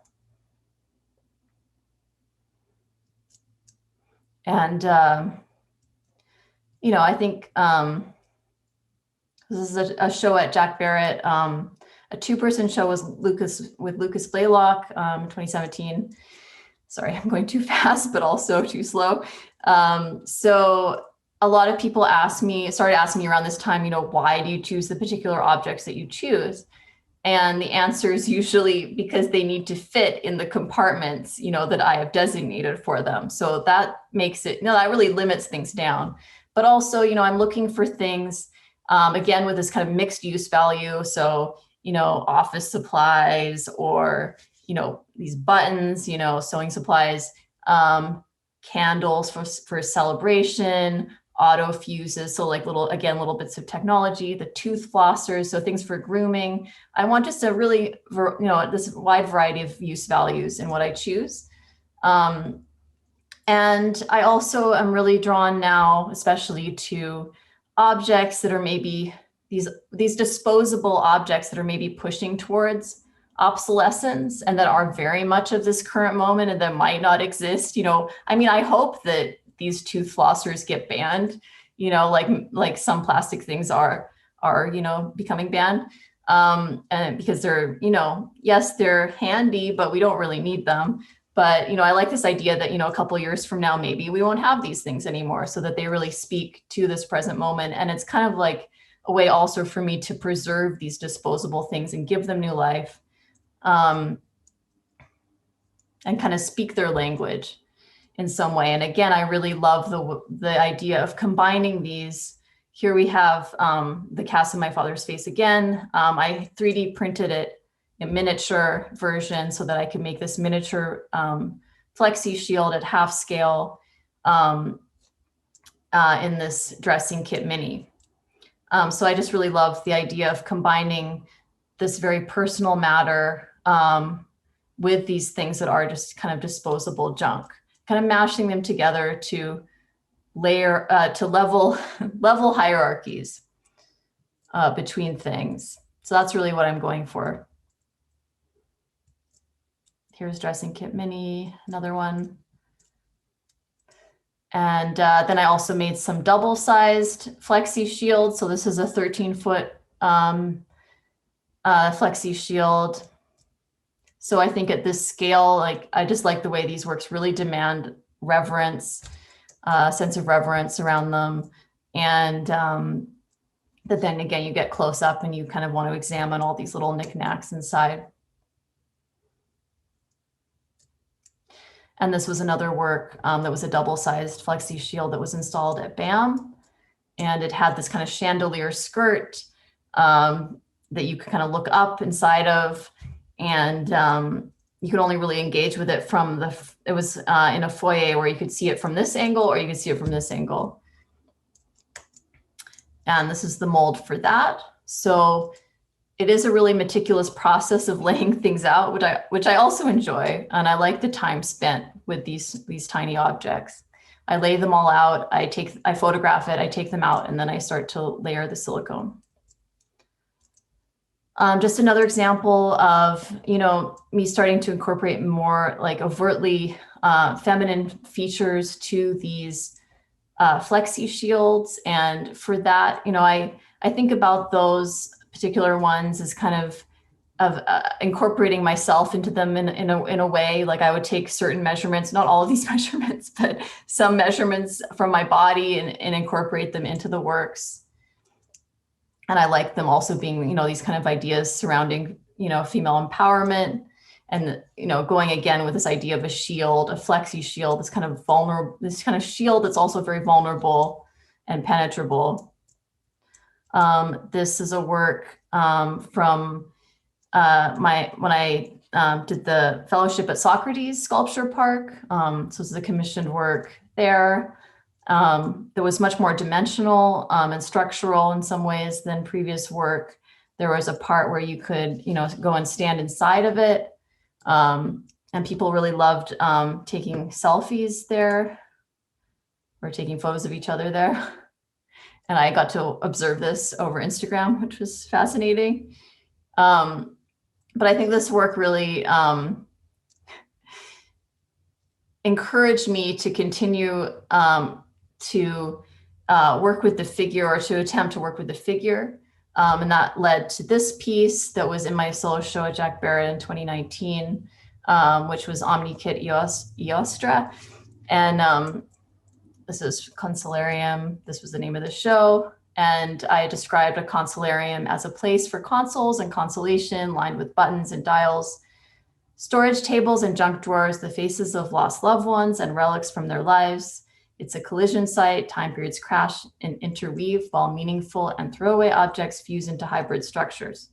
And, I think this is a show at Jack Barrett. A two-person show was with Lucas Blaylock in 2017. Sorry, I'm going too fast, but also too slow. So a lot of people started asking me around this time, why do you choose the particular objects that you choose? And the answer is usually because they need to fit in the compartments, that I have designated for them. So that makes it, that really limits things down. But also, I'm looking for things, again, with this kind of mixed use value. So, office supplies, or, these buttons, sewing supplies, candles for celebration, auto fuses. So like little bits of technology, the tooth flossers. So things for grooming. I want just a really, this wide variety of use values in what I choose. And I also am really drawn now, especially to objects that are maybe these disposable objects that are maybe pushing towards obsolescence and that are very much of this current moment and that might not exist. I hope that these tooth flossers get banned, like some plastic things are becoming banned. And because they're, yes, they're handy, but we don't really need them. But, I like this idea that, a couple of years from now, maybe we won't have these things anymore, so that they really speak to this present moment. And it's kind of like a way also for me to preserve these disposable things and give them new life, and kind of speak their language in some way. And again, I really love the idea of combining these. Here we have the cast of my father's face again. I 3D printed it in miniature version so that I could make this miniature flexi shield at half scale in this dressing kit mini. So I just really love the idea of combining this very personal matter with these things that are just kind of disposable junk, kind of mashing them together to level hierarchies between things. So that's really what I'm going for. Here's dressing kit mini, another one. And then I also made some double-sized flexi shields. So this is a 13-foot flexi shield. So I think at this scale, I just like the way these works really demand reverence, sense of reverence around them. And that then again, you get close up and you kind of want to examine all these little knickknacks inside. And this was another work that was a double-sized flexi shield that was installed at BAM. And it had this kind of chandelier skirt that you could kind of look up inside of. And you could only really engage with it from it was in a foyer where you could see it from this angle or you could see it from this angle. And this is the mold for that. So it is a really meticulous process of laying things out, which I also enjoy. And I like the time spent with these tiny objects. I lay them all out, I photograph it, I take them out, and then I start to layer the silicone. Just another example of, me starting to incorporate more like overtly feminine features to these Flexi-Shields. And for that, I think about those particular ones as kind of incorporating myself into them in a way. Like I would take certain measurements, not all of these measurements, but some measurements from my body and incorporate them into the works. And I like them also being, these kind of ideas surrounding, female empowerment and, going again with this idea of a shield, a Flexi shield, this kind of shield that's also very vulnerable and penetrable. This is a work from when I did the fellowship at Socrates Sculpture Park. So this is a commissioned work there. That was much more dimensional and structural in some ways than previous work. There was a part where you could, go and stand inside of it. And people really loved taking selfies there or taking photos of each other there. And I got to observe this over Instagram, which was fascinating. But I think this work really encouraged me to continue to work with the figure, or to attempt to work with the figure. And that led to this piece that was in my solo show at Jack Barrett in 2019, which was Omni-Kit Iostra. And this is Consolarium. This was the name of the show. And I described a consolarium as a place for consoles and consolation lined with buttons and dials, storage tables and junk drawers, the faces of lost loved ones and relics from their lives. It's a collision site, time periods crash and interweave while meaningful and throwaway objects fuse into hybrid structures.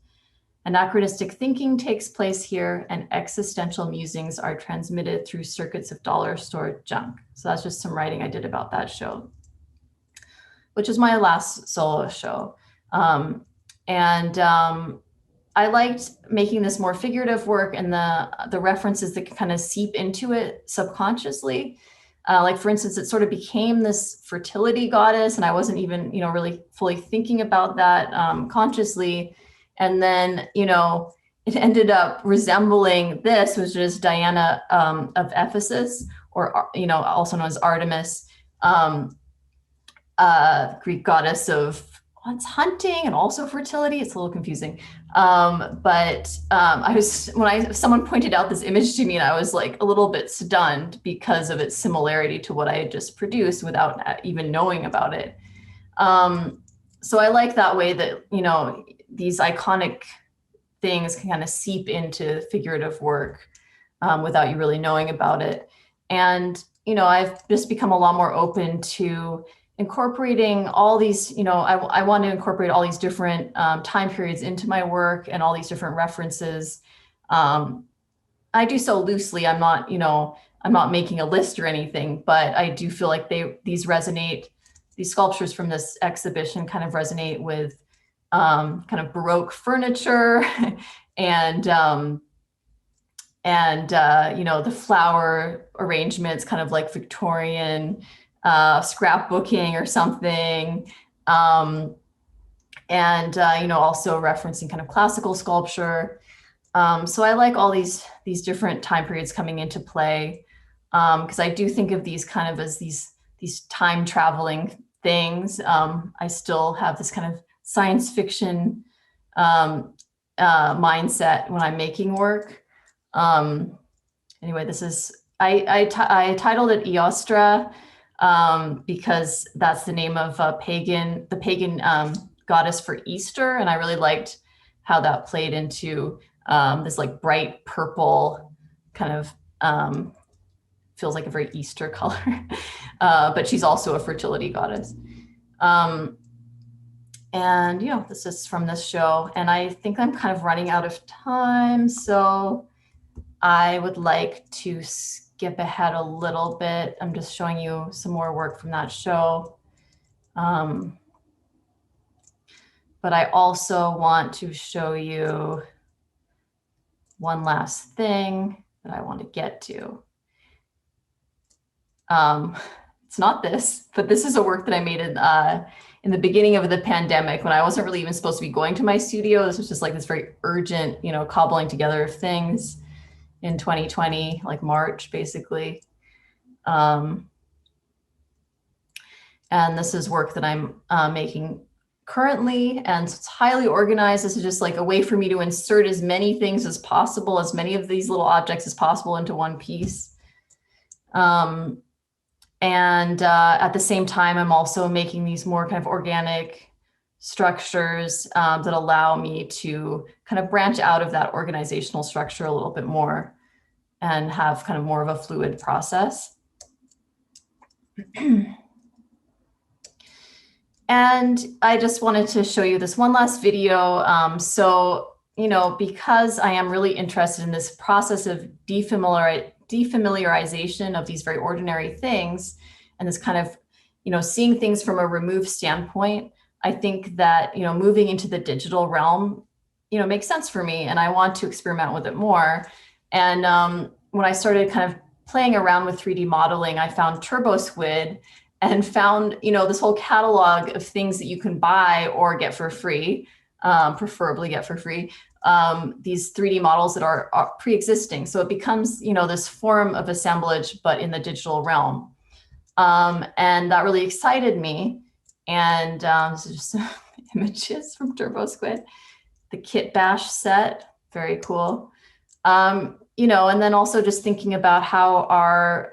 Anachronistic thinking takes place here, and existential musings are transmitted through circuits of dollar store junk. So that's just some writing I did about that show, which is my last solo show. I liked making this more figurative work and the references that kind of seep into it subconsciously. Like for instance, it sort of became this fertility goddess, and I wasn't even, really fully thinking about that consciously. And then, it ended up resembling this, which is Diana of Ephesus, or, also known as Artemis, Greek goddess of hunting and also fertility. It's a little confusing. But someone pointed out this image to me, and I was like a little bit stunned because of its similarity to what I had just produced without even knowing about it. So I like that way that, these iconic things can kind of seep into figurative work without you really knowing about it. And, I've just become a lot more open to incorporating all these, I want to incorporate all these different time periods into my work and all these different references. I do so loosely. I'm not making a list or anything, but I do feel like these sculptures from this exhibition kind of resonate with kind of Baroque furniture and the flower arrangements, kind of like Victorian scrapbooking or something. Also referencing kind of classical sculpture. So I like all these different time periods coming into play, because I do think of these kind of as these time traveling things. I still have this kind of science fiction mindset when I'm making work. Anyway, this is, I titled it Iostra because that's the name of the pagan goddess for Easter. And I really liked how that played into this like bright purple kind of, feels like a very Easter color, but she's also a fertility goddess. This is from this show, and I think I'm kind of running out of time. So I would like to skip ahead a little bit. I'm just showing you some more work from that show. but I also want to show you one last thing that I want to get to. It's not this, but this is a work that I made in the beginning of the pandemic when I wasn't really even supposed to be going to my studio. This was just like this very urgent, you know, cobbling together of things in 2020, like March, basically. And this is work that I'm making currently, and it's highly organized. This is just like a way for me to insert as many things as possible, as many of these little objects as possible into one piece. At the same time, I'm also making these more kind of organic structures that allow me to kind of branch out of that organizational structure a little bit more and have kind of more of a fluid process. And I just wanted to show you this one last video. So, you know, because I am really interested in this process of defamiliarization of these very ordinary things and this kind of, you know, seeing things from a removed standpoint, I think that, you know, moving into the digital realm, you know, makes sense for me, and I want to experiment with it more. And when I started kind of playing around with 3D modeling, I found TurboSquid and found, you know, this whole catalog of things that you can buy or get for free, preferably get for free, these 3D models that are pre-existing. So it becomes, you know, this form of assemblage, but in the digital realm. And that really excited me. And this is just some images from TurboSquid, the Kit Bash set, very cool. You know, and then also just thinking about how our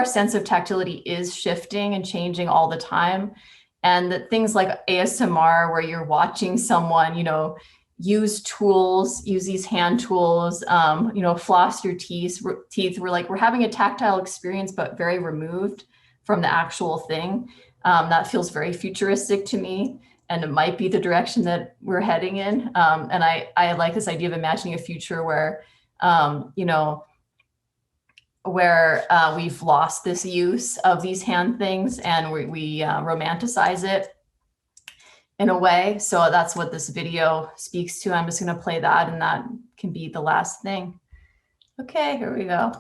sense of tactility is shifting and changing all the time. And that things like ASMR, where you're watching someone, you know, use these hand tools, you know, floss your teeth. We're having a tactile experience, but very removed from the actual thing. That feels very futuristic to me. And it might be the direction that we're heading in. And I like this idea of imagining a future where, you know, where we've lost this use of these hand things and we romanticize it in a way. So that's what this video speaks to. I'm just going to play that, and that can be the last thing. Okay, here we go.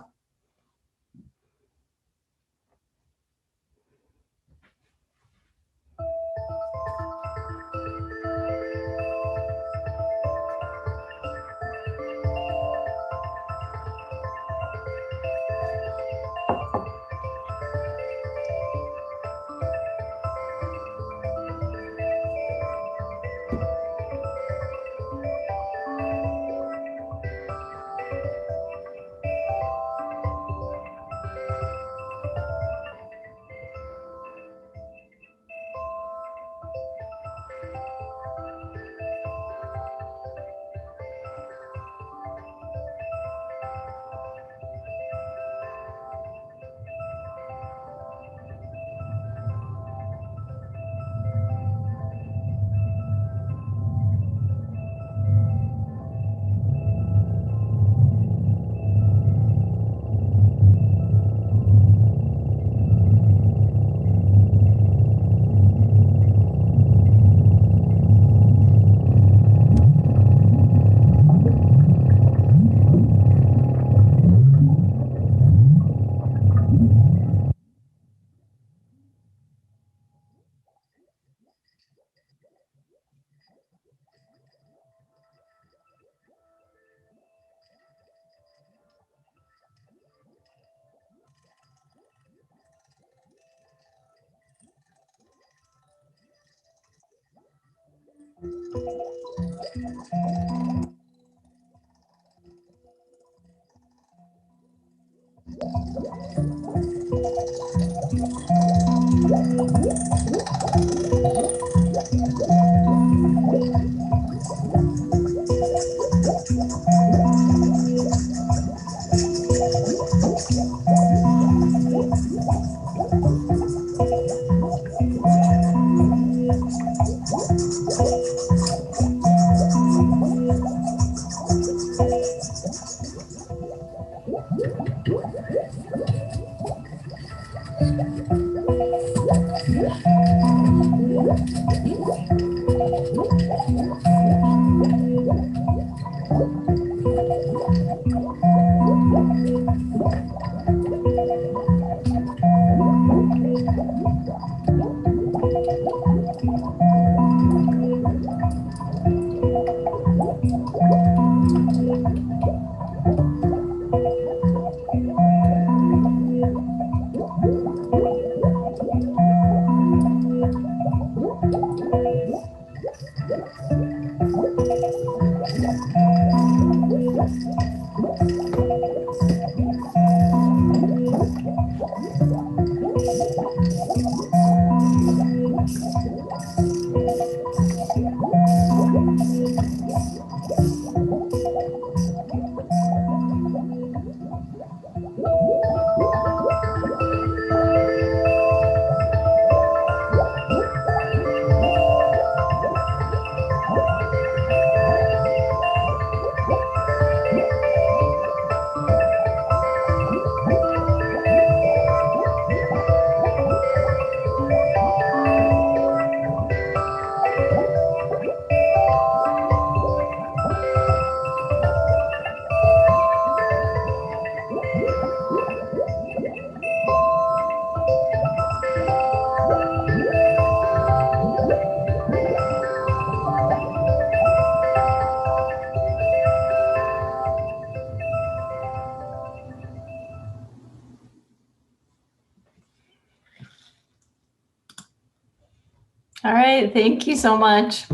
All right, thank you so much.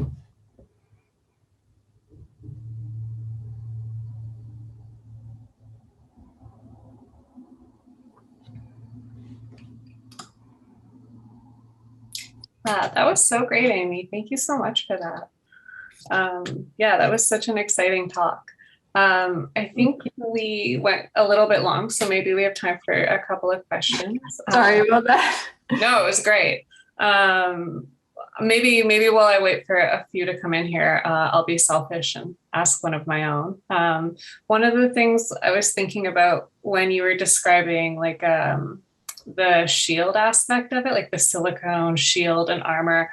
That was so great, Amy. Thank you so much for that. Yeah, that was such an exciting talk. I think we went a little bit long, so maybe we have time for a couple of questions. Sorry about that. No, it was great. Maybe while I wait for a few to come in here, I'll be selfish and ask one of my own. One of the things I was thinking about when you were describing like the shield aspect of it, like the silicone shield and armor,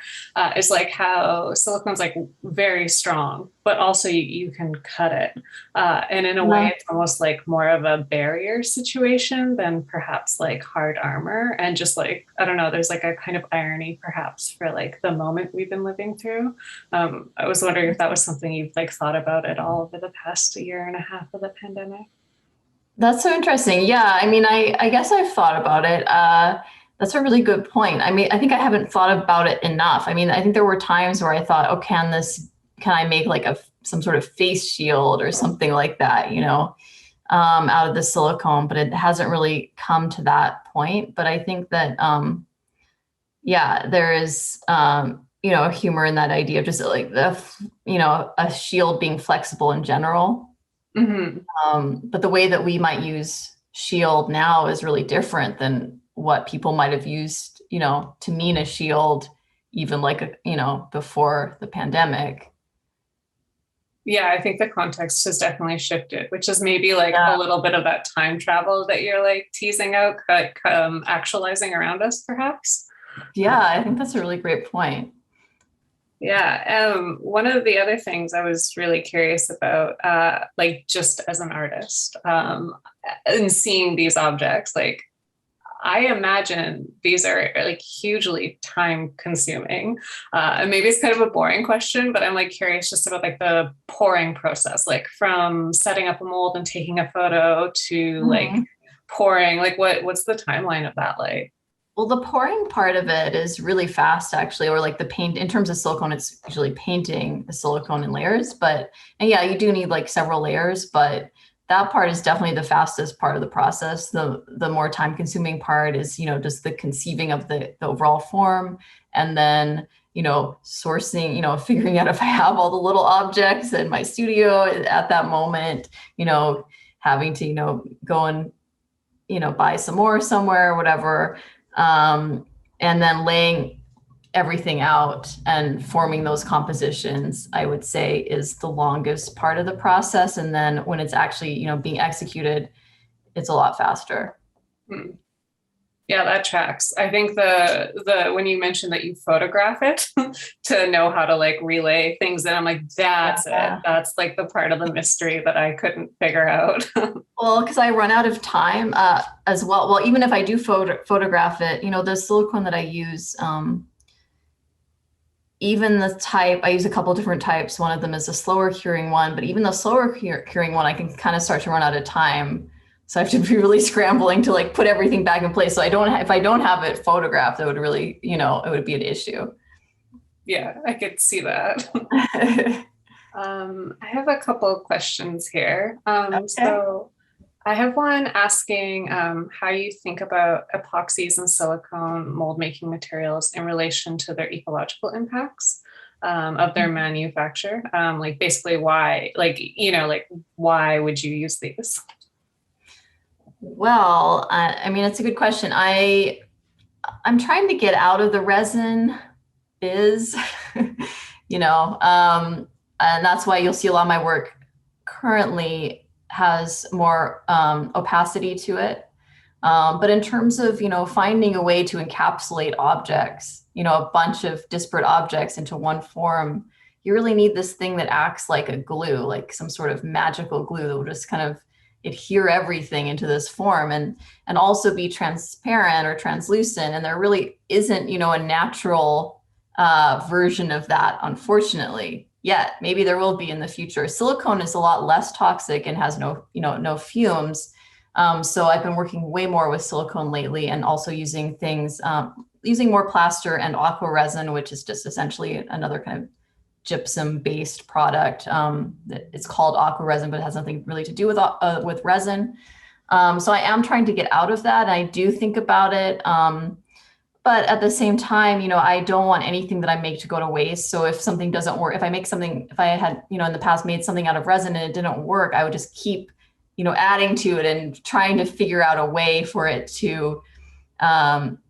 is like how silicone's like very strong, but also you can cut it. And in a way, it's almost like more of a barrier situation than perhaps like hard armor. And just like, I don't know, there's like a kind of irony perhaps for like the moment we've been living through. I was wondering if that was something you've like thought about at all over the past year and a half of the pandemic. That's so interesting. Yeah, I mean, I guess I've thought about it. That's a really good point. I mean, I think I haven't thought about it enough. I mean, I think there were times where I thought, oh, can I make like some sort of face shield or something like that, out of the silicone, but it hasn't really come to that point. But I think that, yeah, there is, a humor in that idea of just like a shield being flexible in general. Mm-hmm. But the way that we might use shield now is really different than what people might have used, to mean a shield, even like, before the pandemic. Yeah, I think the context has definitely shifted, which is maybe like a little bit of that time travel that you're like teasing out, but actualizing around us, perhaps. Yeah, I think that's a really great point. Yeah. One of the other things I was really curious about, like just as an artist, and seeing these objects, like I imagine these are like hugely time consuming. And maybe it's kind of a boring question, but I'm like curious just about like the pouring process, like from setting up a mold and taking a photo to like pouring, like what's the timeline of that like? Well, the pouring part of it is really fast, actually, or like the paint. In terms of silicone, it's usually painting the silicone in layers. And yeah, you do need like several layers, but that part is definitely the fastest part of the process. The more time-consuming part is, just the conceiving of the overall form, and then sourcing, figuring out if I have all the little objects in my studio at that moment. Having to go and buy some more somewhere or whatever. And then laying everything out and forming those compositions, I would say, is the longest part of the process. And then when it's actually, being executed, it's a lot faster. Yeah, Yeah, that tracks. I think the when you mentioned that you photograph it to know how to like relay things, then I'm like, that's it. That's like the part of the mystery that I couldn't figure out. Well, because I run out of time as well. Well, even if I do photograph it, the silicone that I use, even the type, I use a couple different types. One of them is a slower curing one, but even the slower curing one, I can kind of start to run out of time. So I have to be really scrambling to like put everything back in place. So if I don't have it photographed, that would really, it would be an issue. Yeah, I could see that. I have a couple of questions here. Okay. So I have one asking how you think about epoxies and silicone mold making materials in relation to their ecological impacts of their manufacture. Like basically why, why would you use these? Well, I mean, it's a good question. I'm trying to get out of the resin biz, and that's why you'll see a lot of my work currently has more opacity to it. But in terms of, finding a way to encapsulate objects, a bunch of disparate objects into one form, you really need this thing that acts like a glue, like some sort of magical glue that will just kind of adhere everything into this form and also be transparent or translucent. And there really isn't, a natural version of that, unfortunately, yet. Maybe there will be in the future. Silicone is a lot less toxic and has no fumes. So I've been working way more with silicone lately and also using things, using more plaster and aqua resin, which is just essentially another kind of gypsum-based product. It's called aqua resin, but it has nothing really to do with resin. So I am trying to get out of that. I do think about it. But at the same time, I don't want anything that I make to go to waste. So if something doesn't work, if I had, in the past made something out of resin and it didn't work, I would just keep, adding to it and trying to figure out a way for it to come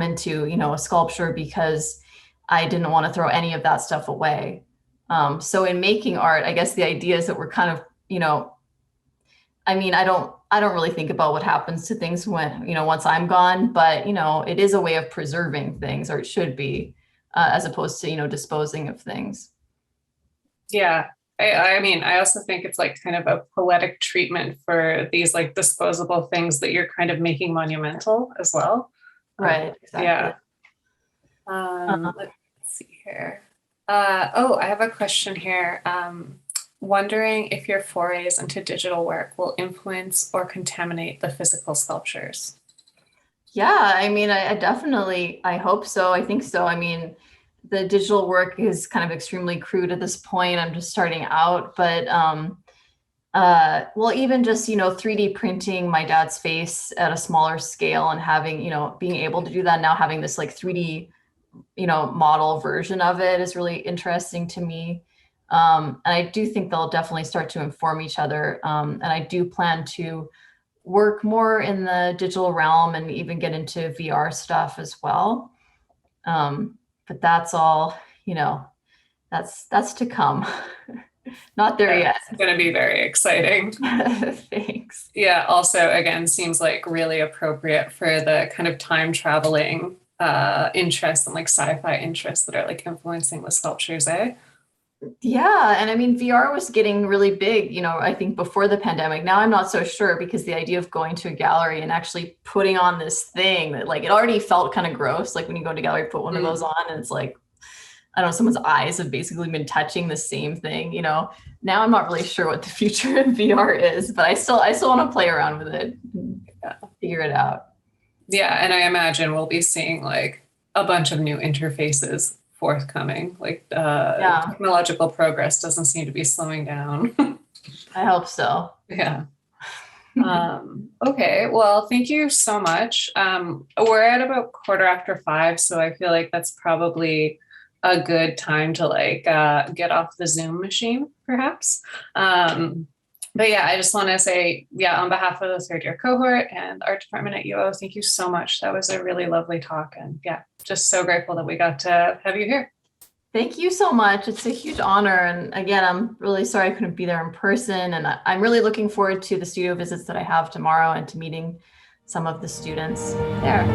into, a sculpture, because I didn't want to throw any of that stuff away. So in making art, I guess the idea is that we're kind of, I don't really think about what happens to things when, once I'm gone, but, it is a way of preserving things, or it should be, as opposed to, disposing of things. Yeah. I also think it's like kind of a poetic treatment for these like disposable things that you're kind of making monumental as well. Right. Exactly. Yeah. Let's see here. I have a question here. Wondering if your forays into digital work will influence or contaminate the physical sculptures. Yeah, I definitely, I hope so. I think so. The digital work is kind of extremely crude at this point. I'm just starting out, but even just, 3D printing my dad's face at a smaller scale and having, being able to do that now, having this like 3D, model version of it is really interesting to me. And I do think they'll definitely start to inform each other. And I do plan to work more in the digital realm and even get into VR stuff as well. But that's all, that's to come. Not there yet. It's going to be very exciting. Thanks. Yeah. Also, again, seems like really appropriate for the kind of time traveling interests and like sci-fi interests that are like influencing the sculptures, eh? Yeah. And VR was getting really big, I think before the pandemic. Now I'm not so sure, because the idea of going to a gallery and actually putting on this thing that like, it already felt kind of gross. Like when you go to a gallery, put one of those on and it's like, I don't know, someone's eyes have basically been touching the same thing, Now I'm not really sure what the future of VR is, but I still want to play around with it, figure it out. Yeah. And I imagine we'll be seeing like a bunch of new interfaces forthcoming. Like technological progress doesn't seem to be slowing down. I hope so. Yeah. Okay. Well, thank you so much. We're at about 5:15, so I feel like that's probably a good time to like get off the Zoom machine, perhaps. But yeah, I just want to say, on behalf of the third year cohort and art department at UO, thank you so much. That was a really lovely talk. And just so grateful that we got to have you here. Thank you so much. It's a huge honor. And again, I'm really sorry I couldn't be there in person. And I'm really looking forward to the studio visits that I have tomorrow and to meeting some of the students there.